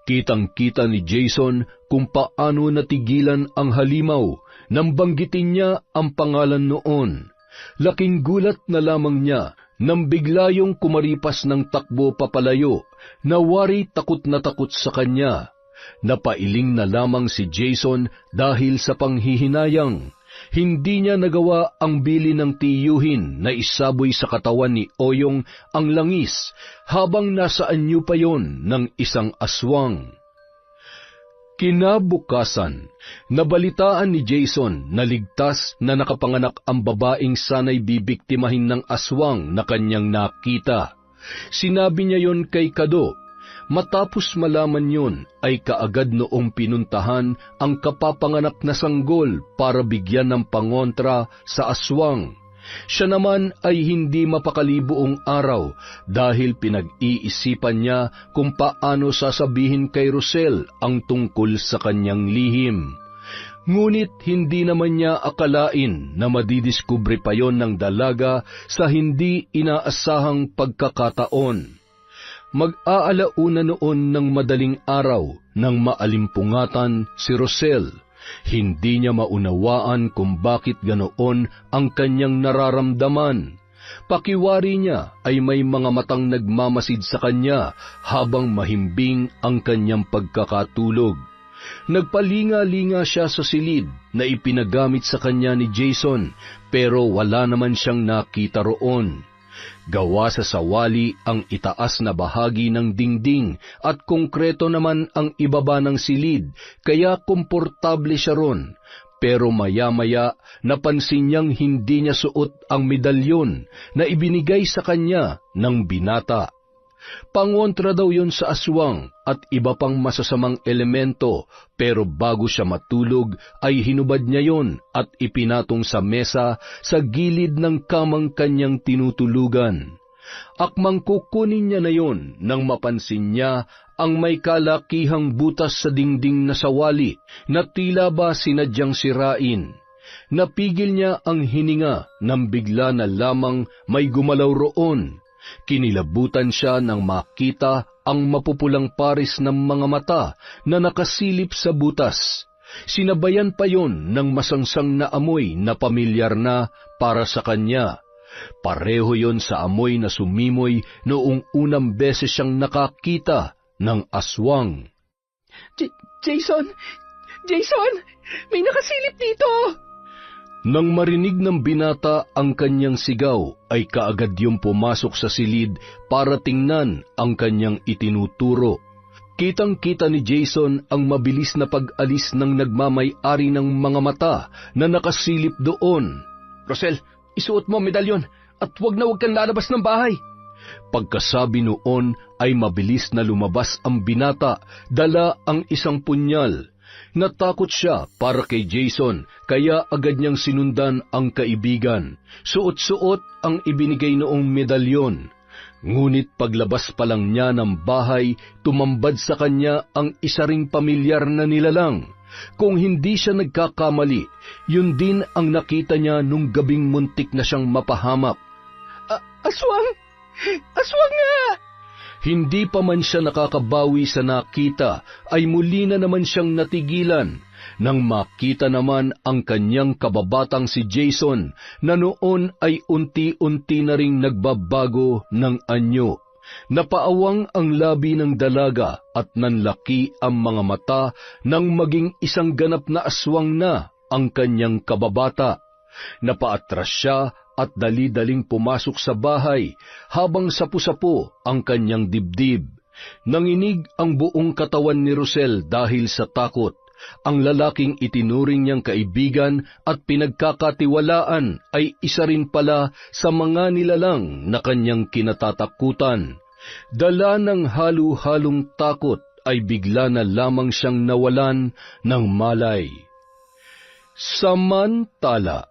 Kitang-kita ni Jason kung paano natigilan ang halimaw nang banggitin niya ang pangalan noon. Laking gulat na lamang niya nang bigla yung kumaripas ng takbo papalayo, nawari takot na takot sa kanya. Napailing na lamang si Jason dahil sa panghihinayang. Hindi niya nagawa ang bili ng tiyuhin na isaboy sa katawan ni Oyong ang langis habang nasa anyo pa yon ng isang aswang. Kinabukasan, nabalitaan ni Jason na ligtas na nakapanganak ang babaeng sanay bibiktimahin ng aswang na kanyang nakita. Sinabi niya yon kay Kado. Matapos malaman yon, ay kaagad noong pinuntahan ang kapapanganak na sanggol para bigyan ng pangontra sa aswang. Siya naman ay hindi mapakali buong araw dahil pinag-iisipan niya kung paano sasabihin kay Rosel ang tungkol sa kanyang lihim. Ngunit hindi naman niya akalain na madidiskubre pa yon ng dalaga sa hindi inaasahang pagkakataon. Mag-aalauna noon ng madaling araw ng maalimpungatan si Rosel. Hindi niya maunawaan kung bakit ganoon ang kanyang nararamdaman. Pakiwari niya ay may mga matang nagmamasid sa kanya habang mahimbing ang kanyang pagkakatulog. Nagpalinga-linga siya sa silid na ipinagamit sa kanya ni Jason, pero wala naman siyang nakita roon. Gawa sa sawali ang itaas na bahagi ng dingding at konkreto naman ang ibaba ng silid, kaya komportable siya ron. Pero maya-maya napansin niyang hindi niya suot ang medalyon na ibinigay sa kanya ng binata. Pangontra daw yon sa aswang at iba pang masasamang elemento, pero bago siya matulog ay hinubad niya yon at ipinatong sa mesa sa gilid ng kamang kanyang tinutulugan. Akmang kukunin niya na yon nang mapansin niya ang may kalakihang butas sa dingding na sawali na tila ba sinadyang sirain. Napigil niya ang hininga nang bigla na lamang may gumalaw roon. Kinilabutan siya nang makita ang mapupulang paris ng mga mata na nakasilip sa butas. Sinabayan pa yon ng masangsang na amoy na pamilyar na para sa kanya. Pareho yon sa amoy na sumimoy noong unang beses siyang nakakita ng aswang. Jason! Jason! May nakasilip dito! Nang marinig ng binata ang kanyang sigaw, ay kaagad yung pumasok sa silid para tingnan ang kanyang itinuturo. Kitang-kita ni Jason ang mabilis na pag-alis ng nagmamay-ari ng mga mata na nakasilip doon. Rosel, isuot mo ang medalyon at huwag kang lalabas ng bahay. Pagkasabi noon ay mabilis na lumabas ang binata, dala ang isang punyal. Natakot siya para kay Jason, kaya agad niyang sinundan ang kaibigan. Suot-suot ang ibinigay noong medalyon. Ngunit paglabas pa lang niya ng bahay, tumambad sa kanya ang isa ring pamilyar na nilalang. Kung hindi siya nagkakamali, yun din ang nakita niya nung gabing muntik na siyang mapahamak. Aswang! Aswang nga! Hindi pa man siya nakakabawi sa nakita, ay muli na naman siyang natigilan. Nang makita naman ang kanyang kababatang si Jason, na noon ay unti-unti na ring nagbabago ng anyo. Napaawang ang labi ng dalaga at nanlaki ang mga mata nang maging isang ganap na aswang na ang kanyang kababata. Napaatras siya at dali-daling pumasok sa bahay habang sapu-sapu ang kanyang dibdib. Nanginig ang buong katawan ni Rosel dahil sa takot. Ang lalaking itinuring niyang kaibigan at pinagkakatiwalaan ay isa rin pala sa mga nilalang na kanyang kinatatakutan. Dala ng halu-halong takot ay bigla na lamang siyang nawalan ng malay. Samantala,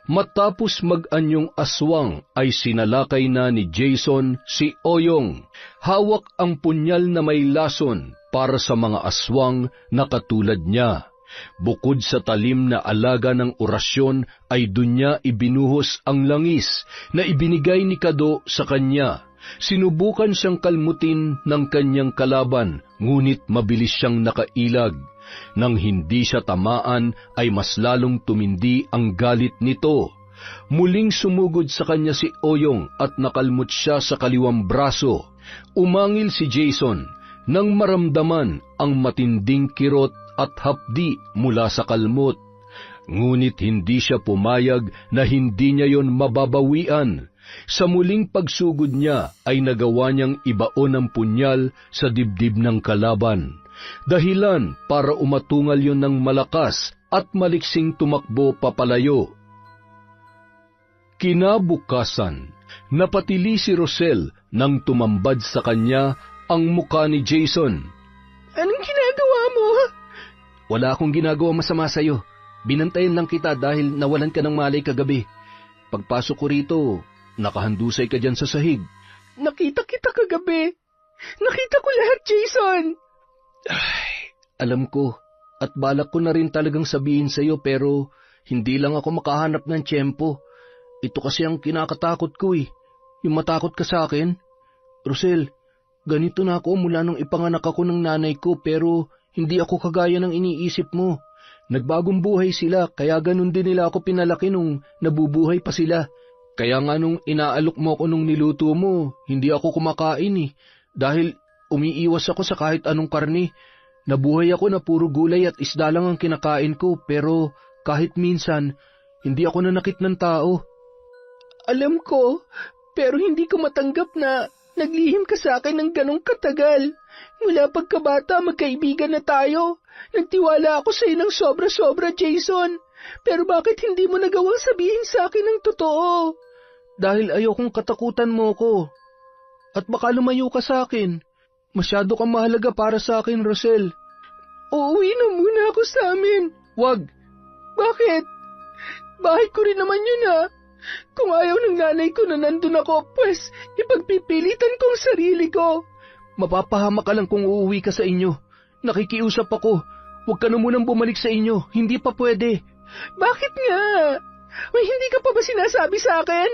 matapos mag-anyong aswang ay sinalakay na ni Jason si Oyong. Hawak ang punyal na may lason para sa mga aswang na katulad niya. Bukod sa talim na alaga ng orasyon ay dun niya ibinuhos ang langis na ibinigay ni Kado sa kanya. Sinubukan siyang kalmutin ng kanyang kalaban, ngunit mabilis siyang nakailag. Nang hindi siya tamaan ay mas lalong tumindi ang galit nito. Muling sumugod sa kanya si Oyong at nakalmot siya sa kaliwang braso. Umangil si Jason nang maramdaman ang matinding kirot at hapdi mula sa kalmot. Ngunit hindi siya pumayag na hindi niya yon mababawian. Sa muling pagsugod niya ay nagawa niyang ibaon ang punyal sa dibdib ng kalaban. Dahilan para umatungal yon ng malakas at maliksing tumakbo papalayo. Kinabukasan, napatili si Rosel nang tumambad sa kanya ang muka ni Jason. Anong ginagawa mo? Wala akong ginagawa masama sa'yo. Binantayan lang kita dahil nawalan ka ng malay kagabi. Pagpasok ko rito, nakahandusay ka dyan sa sahig. Nakita kita kagabi. Nakita ko lahat, Jason. Ay, alam ko, at balak ko na rin talagang sabihin sa'yo pero hindi lang ako makahanap ng tiyempo. Ito kasi ang kinakatakot ko yung matakot ka sa akin. Rosel, ganito na ako mula nung ipanganak ako ng nanay ko pero Hindi ako kagaya ng iniisip mo. Nagbagong buhay sila, kaya ganun din nila ako pinalaki nung nabubuhay pa sila. Kaya nga nung inaalok mo ako nung niluto mo, hindi ako kumakain dahil umiiwas ako sa kahit anong karne. Nabuhay ako na puro gulay at isda lang ang kinakain ko, pero kahit minsan, hindi ako nanakit ng tao. Alam ko, pero hindi ko matanggap na naglihim ka sa akin ng ganong katagal. Mula pagkabata, magkaibigan na tayo. Nagtiwala ako sa iyo ng sobra-sobra, Jason. Pero bakit hindi mo nagawang sabihin sa akin ng totoo? Dahil ayokong katakutan mo ko. At baka lumayo ka sa akin. Masyado kang mahalaga para sa akin, Rosel. Uuwi na muna ako sa amin. Wag. Bakit? Bahay ko rin naman yun Kung ayaw ng nanay ko na nandun ako, pues ipagpipilitan kong sarili ko. Mapapahamak ka lang kung uuwi ka sa inyo. Nakikiusap ako. Huwag ka na munang bumalik sa inyo. Hindi pa pwede. Bakit nga? May hindi ka pa ba sinasabi sa akin?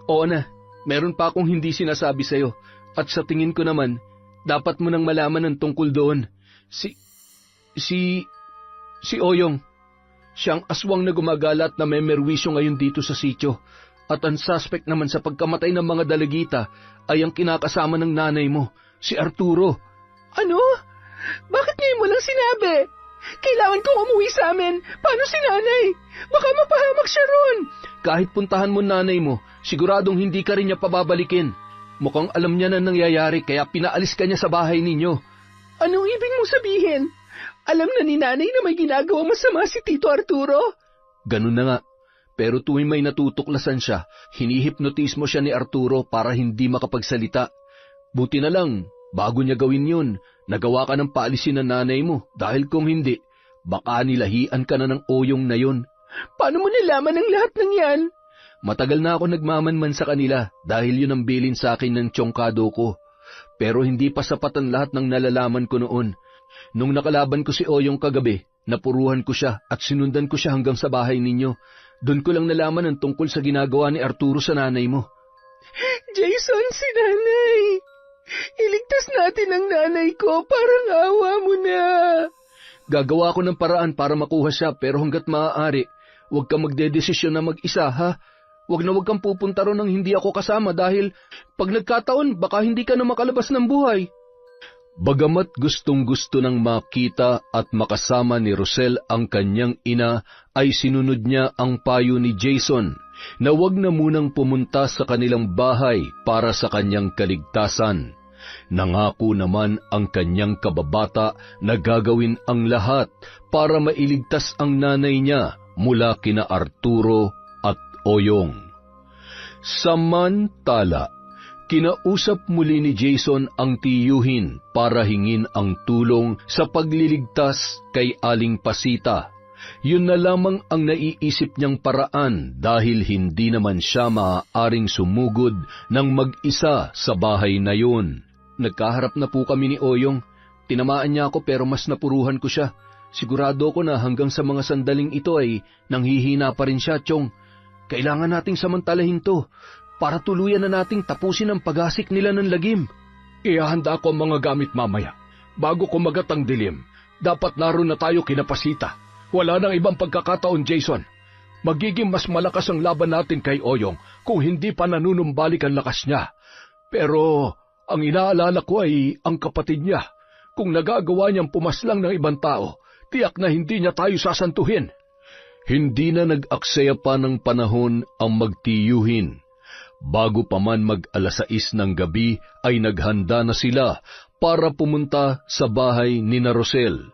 Oo na. Meron pa akong hindi sinasabi sa'yo. At sa tingin ko naman, dapat mo nang malaman ng tungkol doon. Si Oyong. Siyang aswang na gumagala at na may merwisyo ngayon dito sa sityo. At ang suspect naman sa pagkamatay ng mga dalagita ay ang kinakasama ng nanay mo, si Arturo. Ano? Bakit ngayon mo lang sinabi? Kailangan kong umuwi sa amin. Paano si nanay? Baka mapahamak siya ron. Kahit puntahan mo nanay mo, siguradong hindi ka rin niya pababalikin. Mukhang alam niya na nangyayari kaya pinaalis ka niya sa bahay ninyo. Anong ibig mong sabihin? Alam na ni nanay na may ginagawa masama si Tito Arturo? Ganun na nga. Pero tuwing may natutuklasan siya, hinihipnotismo siya ni Arturo para hindi makapagsalita. Buti na lang, bago niya gawin yun, nagawa ka ng paalisin ng nanay mo dahil kung hindi, baka nilahian ka na ng Oyong na yun. Paano mo nalaman ang lahat ng yan? Matagal na ako nagmamanman sa kanila dahil yun ang bilin sa akin ng tiyongkado ko. Pero hindi pa sapat ang lahat ng nalalaman ko noon. Nung nakalaban ko si Oyong kagabi, napuruhan ko siya at sinundan ko siya hanggang sa bahay ninyo. Doon ko lang nalaman ang tungkol sa ginagawa ni Arturo sa nanay mo. Jason, si nanay! Iligtas natin ang nanay ko, parang awa mo na. Gagawa ko ng paraan para makuha siya pero hanggat maaari, huwag kang magdedesisyon na mag-isa ha. Huwag kang pupunta ron nang hindi ako kasama dahil pag nagkataon baka hindi ka na makalabas ng buhay. Bagamat gustong-gusto ng makita at makasama ni Rosel ang kanyang ina, ay sinunod niya ang payo ni Jason na huwag na munang pumunta sa kanilang bahay para sa kanyang kaligtasan. Nangako naman ang kanyang kababata na gagawin ang lahat para mailigtas ang nanay niya mula kina Arturo at Oyong. Samantala, kinausap muli ni Jason ang tiyuhin para hingin ang tulong sa pagliligtas kay Aling Pasita. Yun na lamang ang naiisip niyang paraan dahil hindi naman siya maaaring sumugod ng mag-isa sa bahay na yun. Nagkaharap na po kami ni Oyong. Tinamaan niya ako pero mas napuruhan ko siya. Sigurado ko na hanggang sa mga sandaling ito ay nanghihina pa rin siya, Chong. Kailangan nating samantalahin to para tuluyan na nating tapusin ang pag-asik nila ng lagim. Ihahanda ko ang mga gamit mamaya. Bago kumagat ang dilim, dapat naroon na tayo kina Pasita. Wala nang ibang pagkakataon, Jason. Magiging mas malakas ang laban natin kay Oyong kung hindi pa nanunumbalik ang lakas niya. Pero ang inaalala ko ay ang kapatid niya. Kung nagagawa niyang pumaslang ng ibang tao, tiyak na hindi niya tayo sasantuhin. Hindi na nag-aksaya pa ng panahon ang magtiyuhin. Bago pa man mag-alas-6 ng gabi ay naghanda na sila para pumunta sa bahay ni na Rosel.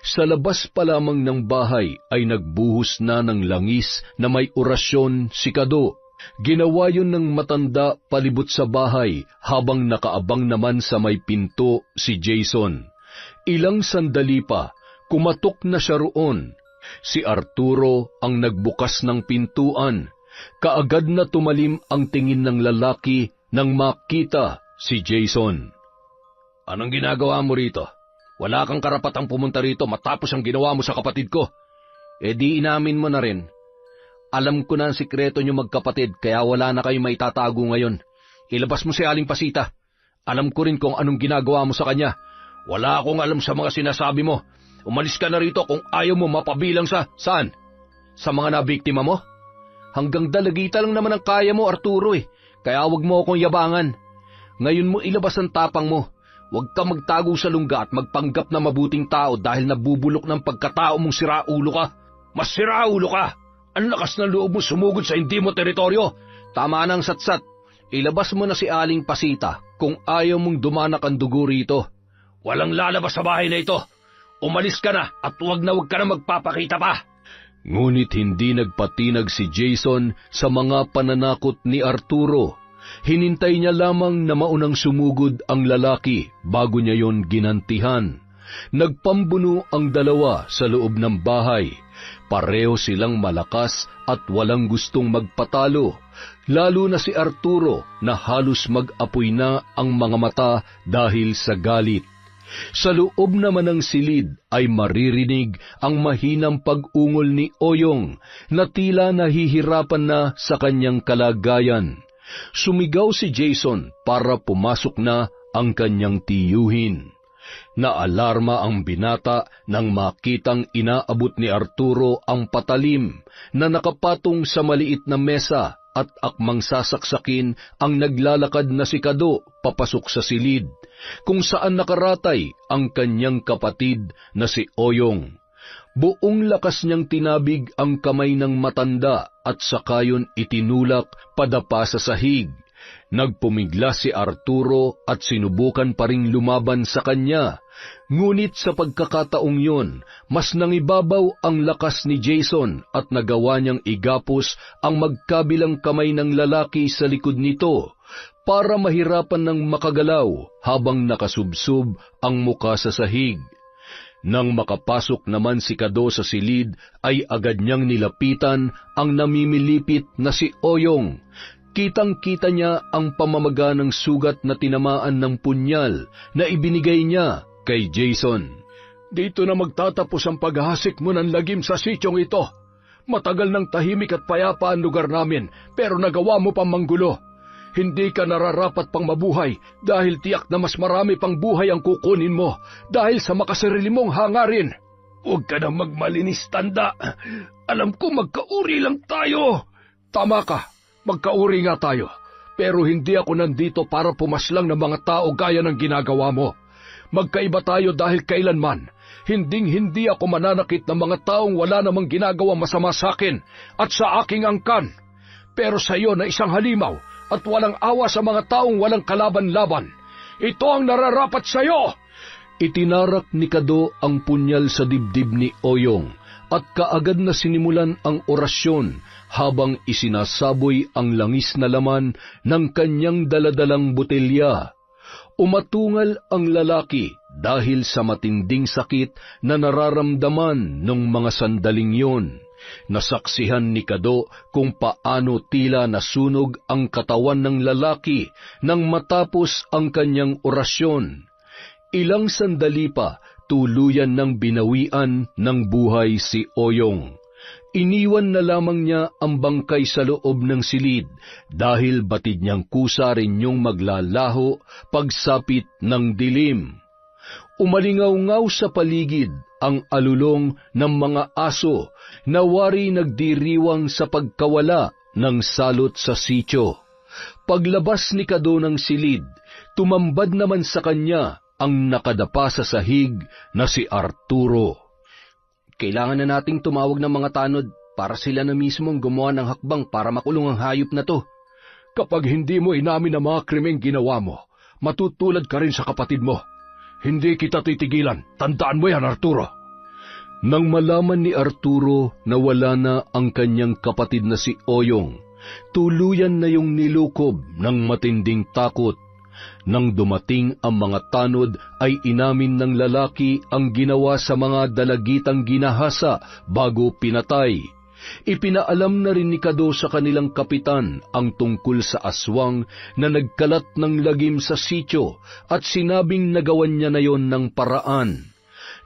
Sa labas pa lamang ng bahay ay nagbuhos na ng langis na may orasyon si Kado. Ginawa yun ng matanda palibot sa bahay habang nakaabang naman sa may pinto si Jason. Ilang sandali pa, kumatok na siya roon. Si Arturo ang nagbukas ng pintuan. Kaagad na tumalim ang tingin ng lalaki nang makita si Jason. Anong ginagawa mo rito? Wala kang karapatang pumunta rito matapos ang ginawa mo sa kapatid ko. E di inamin mo na rin. Alam ko na ang sikreto niyo magkapatid kaya wala na kayo maitatago ngayon. Ilabas mo si Aling Pasita. Alam ko rin kung anong ginagawa mo sa kanya. Wala akong alam sa mga sinasabi mo. Umalis ka na rito kung ayaw mo mapabilang sa... Saan? Sa mga nabiktima mo? Hanggang dalagita lang naman ang kaya mo, Arturo Kaya wag mo akong yabangan. Ngayon mo ilabas ang tapang mo. Huwag ka magtago sa lungga at magpanggap na mabuting tao dahil nabubulok ng pagkatao mong siraulo ka. Mas siraulo ka! Ang lakas ng loob mo sumugod sa hindi mo teritoryo. Tama nang satsat. Ilabas mo na si Aling Pasita kung ayaw mong dumanak ang dugo rito. Walang lalabas sa bahay na ito. Umalis ka na at huwag ka na magpapakita pa. Ngunit hindi nagpatinag si Jason sa mga pananakot ni Arturo. Hinintay niya lamang na maunang sumugod ang lalaki bago niya yon ginantihan. Nagpambuno ang dalawa sa loob ng bahay. Pareho silang malakas at walang gustong magpatalo, lalo na si Arturo na halos mag-apoy na ang mga mata dahil sa galit. Sa loob naman ng silid ay maririnig ang mahinang pag-ungol ni Oyong na tila nahihirapan na sa kanyang kalagayan. Sumigaw si Jason para pumasok na ang kanyang tiyuhin. Naalarma ang binata nang makitang inaabot ni Arturo ang patalim na nakapatong sa maliit na mesa at akmang sasaksakin ang naglalakad na si Kado papasok sa silid, kung saan nakaratay ang kanyang kapatid na si Oyong. Buong lakas niyang tinabig ang kamay ng matanda at sakayon itinulak padapa sa sahig. Nagpumigla si Arturo at sinubukan pa ring lumaban sa kanya. Ngunit sa pagkakataong yun, mas nangibabaw ang lakas ni Jason at nagawa niyang igapos ang magkabilang kamay ng lalaki sa likod nito para mahirapan ng makagalaw habang nakasubsob ang muka sa sahig. Nang makapasok naman si Kado sa silid, ay agad niyang nilapitan ang namimilipit na si Oyong. Kitang-kita niya ang pamamaga ng sugat na tinamaan ng punyal na ibinigay niya kay Jason. Dito na magtatapos ang paghahasik mo ng lagim sa sityong ito. Matagal ng tahimik at payapa ang lugar namin, pero nagawa mo pang manggulo. Hindi ka nararapat pang mabuhay dahil tiyak na mas marami pang buhay ang kukunin mo dahil sa makasarili mong hangarin. Huwag ka na magmalinis, tanda. Alam ko magkauri lang tayo. Tama ka, magkauri nga tayo. Pero hindi ako nandito para pumaslang ng mga tao gaya ng ginagawa mo. Magkaiba tayo dahil kailanman. Hinding-hindi ako mananakit ng mga taong wala namang ginagawa masama sa akin at sa aking angkan. Pero sa iyo na isang halimaw at walang awa sa mga taong walang kalaban-laban. Ito ang nararapat sa iyo! Itinarak ni Kado ang punyal sa dibdib ni Oyong at kaagad na sinimulan ang orasyon habang isinasaboy ang langis na laman ng kanyang daladalang botelya. Umatungal ang lalaki dahil sa matinding sakit na nararamdaman ng mga sandaling yon. Nasaksihan ni Kado kung paano tila nasunog ang katawan ng lalaki nang matapos ang kanyang orasyon. Ilang sandali pa, tuluyan ng binawian ng buhay si Oyong. Iniwan na lamang niya ang bangkay sa loob ng silid dahil batid niyang kusa rin yung maglalaho pagsapit ng dilim. Umalingaw-ngaw sa paligid ang alulong ng mga aso na wari nagdiriwang sa pagkawala ng salot sa sityo. Paglabas ni Kado ng silid, tumambad naman sa kanya ang nakadapa sa sahig na si Arturo. Kailangan na nating tumawag ng mga tanod para sila na mismong gumawa ng hakbang para makulong ang hayop na to. Kapag hindi mo inamin ang mga krimeng ginawa mo, matutulad ka rin sa kapatid mo. Hindi kita titigilan. Tandaan mo yan, Arturo. Nang malaman ni Arturo na wala na ang kanyang kapatid na si Oyong, tuluyan na yung nilukob ng matinding takot. Nang dumating ang mga tanod ay inamin ng lalaki ang ginawa sa mga dalagitang ginahasa bago pinatay. Ipinaalam na rin ni Kado sa kanilang kapitan ang tungkol sa aswang na nagkalat ng lagim sa sityo at sinabing nagawan niya na yon ng paraan.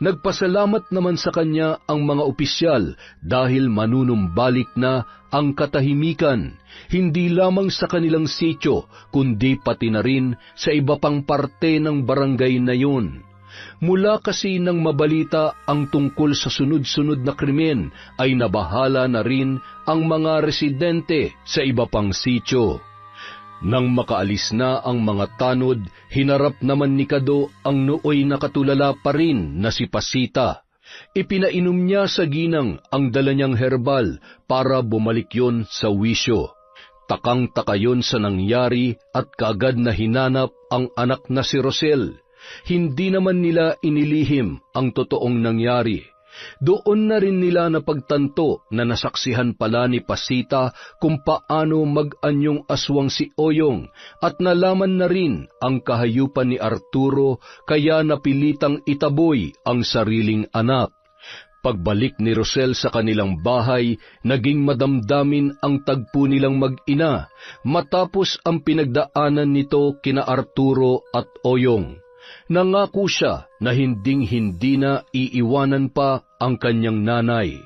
Nagpasalamat naman sa kanya ang mga opisyal dahil manunumbalik na ang katahimikan, hindi lamang sa kanilang sityo, kundi pati na rin sa iba pang parte ng barangay na yun. Mula kasi nang mabalita ang tungkol sa sunod-sunod na krimen ay nabahala na rin ang mga residente sa iba pang sityo. Nang makaalis na ang mga tanod, hinarap naman ni Kado ang nooy nakatulala pa rin na si Pasita. Ipinainom niya sa ginang ang dala niyang herbal para bumalik yon sa wisyo. Takang-taka yon sa nangyari at kaagad na hinanap ang anak na si Rosel. Hindi naman nila inilihim ang totoong nangyari. Doon na rin nila napagtanto na nasaksihan pala ni Pasita kung paano mag-anyong aswang si Oyong at nalaman na rin ang kahayupan ni Arturo kaya napilitang itaboy ang sariling anak. Pagbalik ni Rosel sa kanilang bahay, naging madamdamin ang tagpo nilang mag-ina matapos ang pinagdaanan nito kina Arturo at Oyong. Nangako siya na hinding-hindi na iiwanan pa ang kanyang nanay.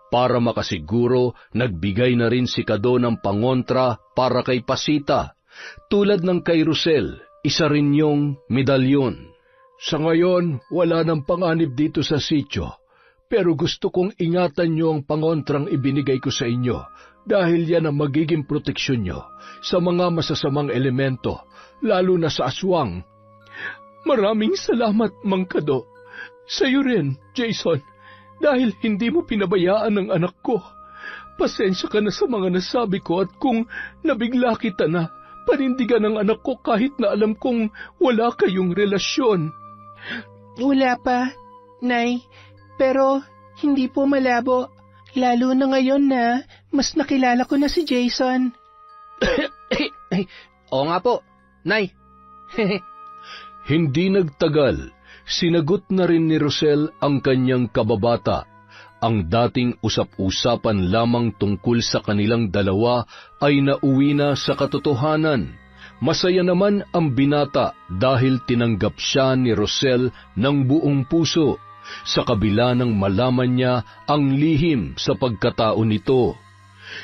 Para makasiguro, nagbigay na rin si Kado ng pangontra para kay Pasita. Tulad ng kay Rosel, isa rin yung medalyon. Sa ngayon, wala nang panganib dito sa sityo, pero gusto kong ingatan niyo ang pangontrang ibinigay ko sa inyo dahil yan ang magiging proteksyon niyo sa mga masasamang elemento, lalo na sa aswang. Maraming salamat, Mang Kado. Sa'yo rin, Jason, dahil hindi mo pinabayaan ang anak ko. Pasensya ka na sa mga nasabi ko at kung nabigla kita na, panindigan ang anak ko kahit na alam kong wala kayong relasyon. Wala pa, Nay, pero hindi po malabo. Lalo na ngayon na mas nakilala ko na si Jason. Oo nga po, Nay. Hindi nagtagal, sinagot na rin ni Rosel ang kanyang kababata. Ang dating usap-usapan lamang tungkol sa kanilang dalawa ay nauwi na sa katotohanan. Masaya naman ang binata dahil tinanggap siya ni Rosel ng buong puso, sa kabila ng malaman niya ang lihim sa pagkatao nito.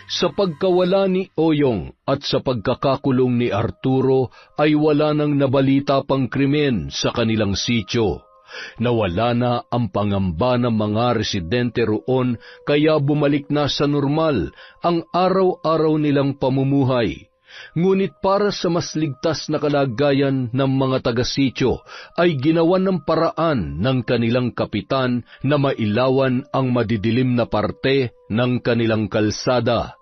Sa pagkawala ni Oyong at sa pagkakakulong ni Arturo ay wala nang nabalita pang krimen sa kanilang sityo. Nawala na ang pangamba ng mga residente roon kaya bumalik na sa normal ang araw-araw nilang pamumuhay. Ngunit para sa mas ligtas na kalagayan ng mga taga-sityo ay ginawan ng paraan ng kanilang kapitan na mailawan ang madidilim na parte ng kanilang kalsada.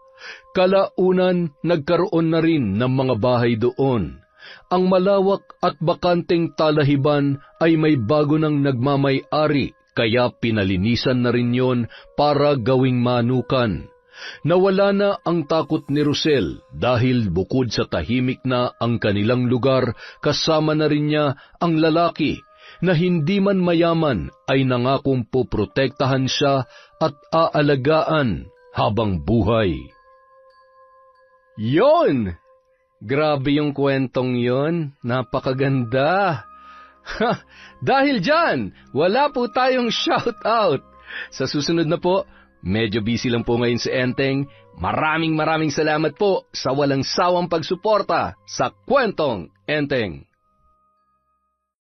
Kalaunan, nagkaroon na rin ng mga bahay doon. Ang malawak at bakanteng talahiban ay may bago ng nagmamay-ari kaya pinalinisan na rin yon para gawing manukan. Nawala na ang takot ni Rosel dahil bukod sa tahimik na ang kanilang lugar, kasama na rin niya ang lalaki na hindi man mayaman ay nangakong poprotektahan siya at aalagaan habang buhay. Yon! Grabe yung kwentong yon. Napakaganda. Dahil dyan, wala po tayong shout-out. Sa susunod na po, medyo busy lang po ngayon si Enteng. Maraming salamat po sa walang sawang pagsuporta sa Kwentong Enteng.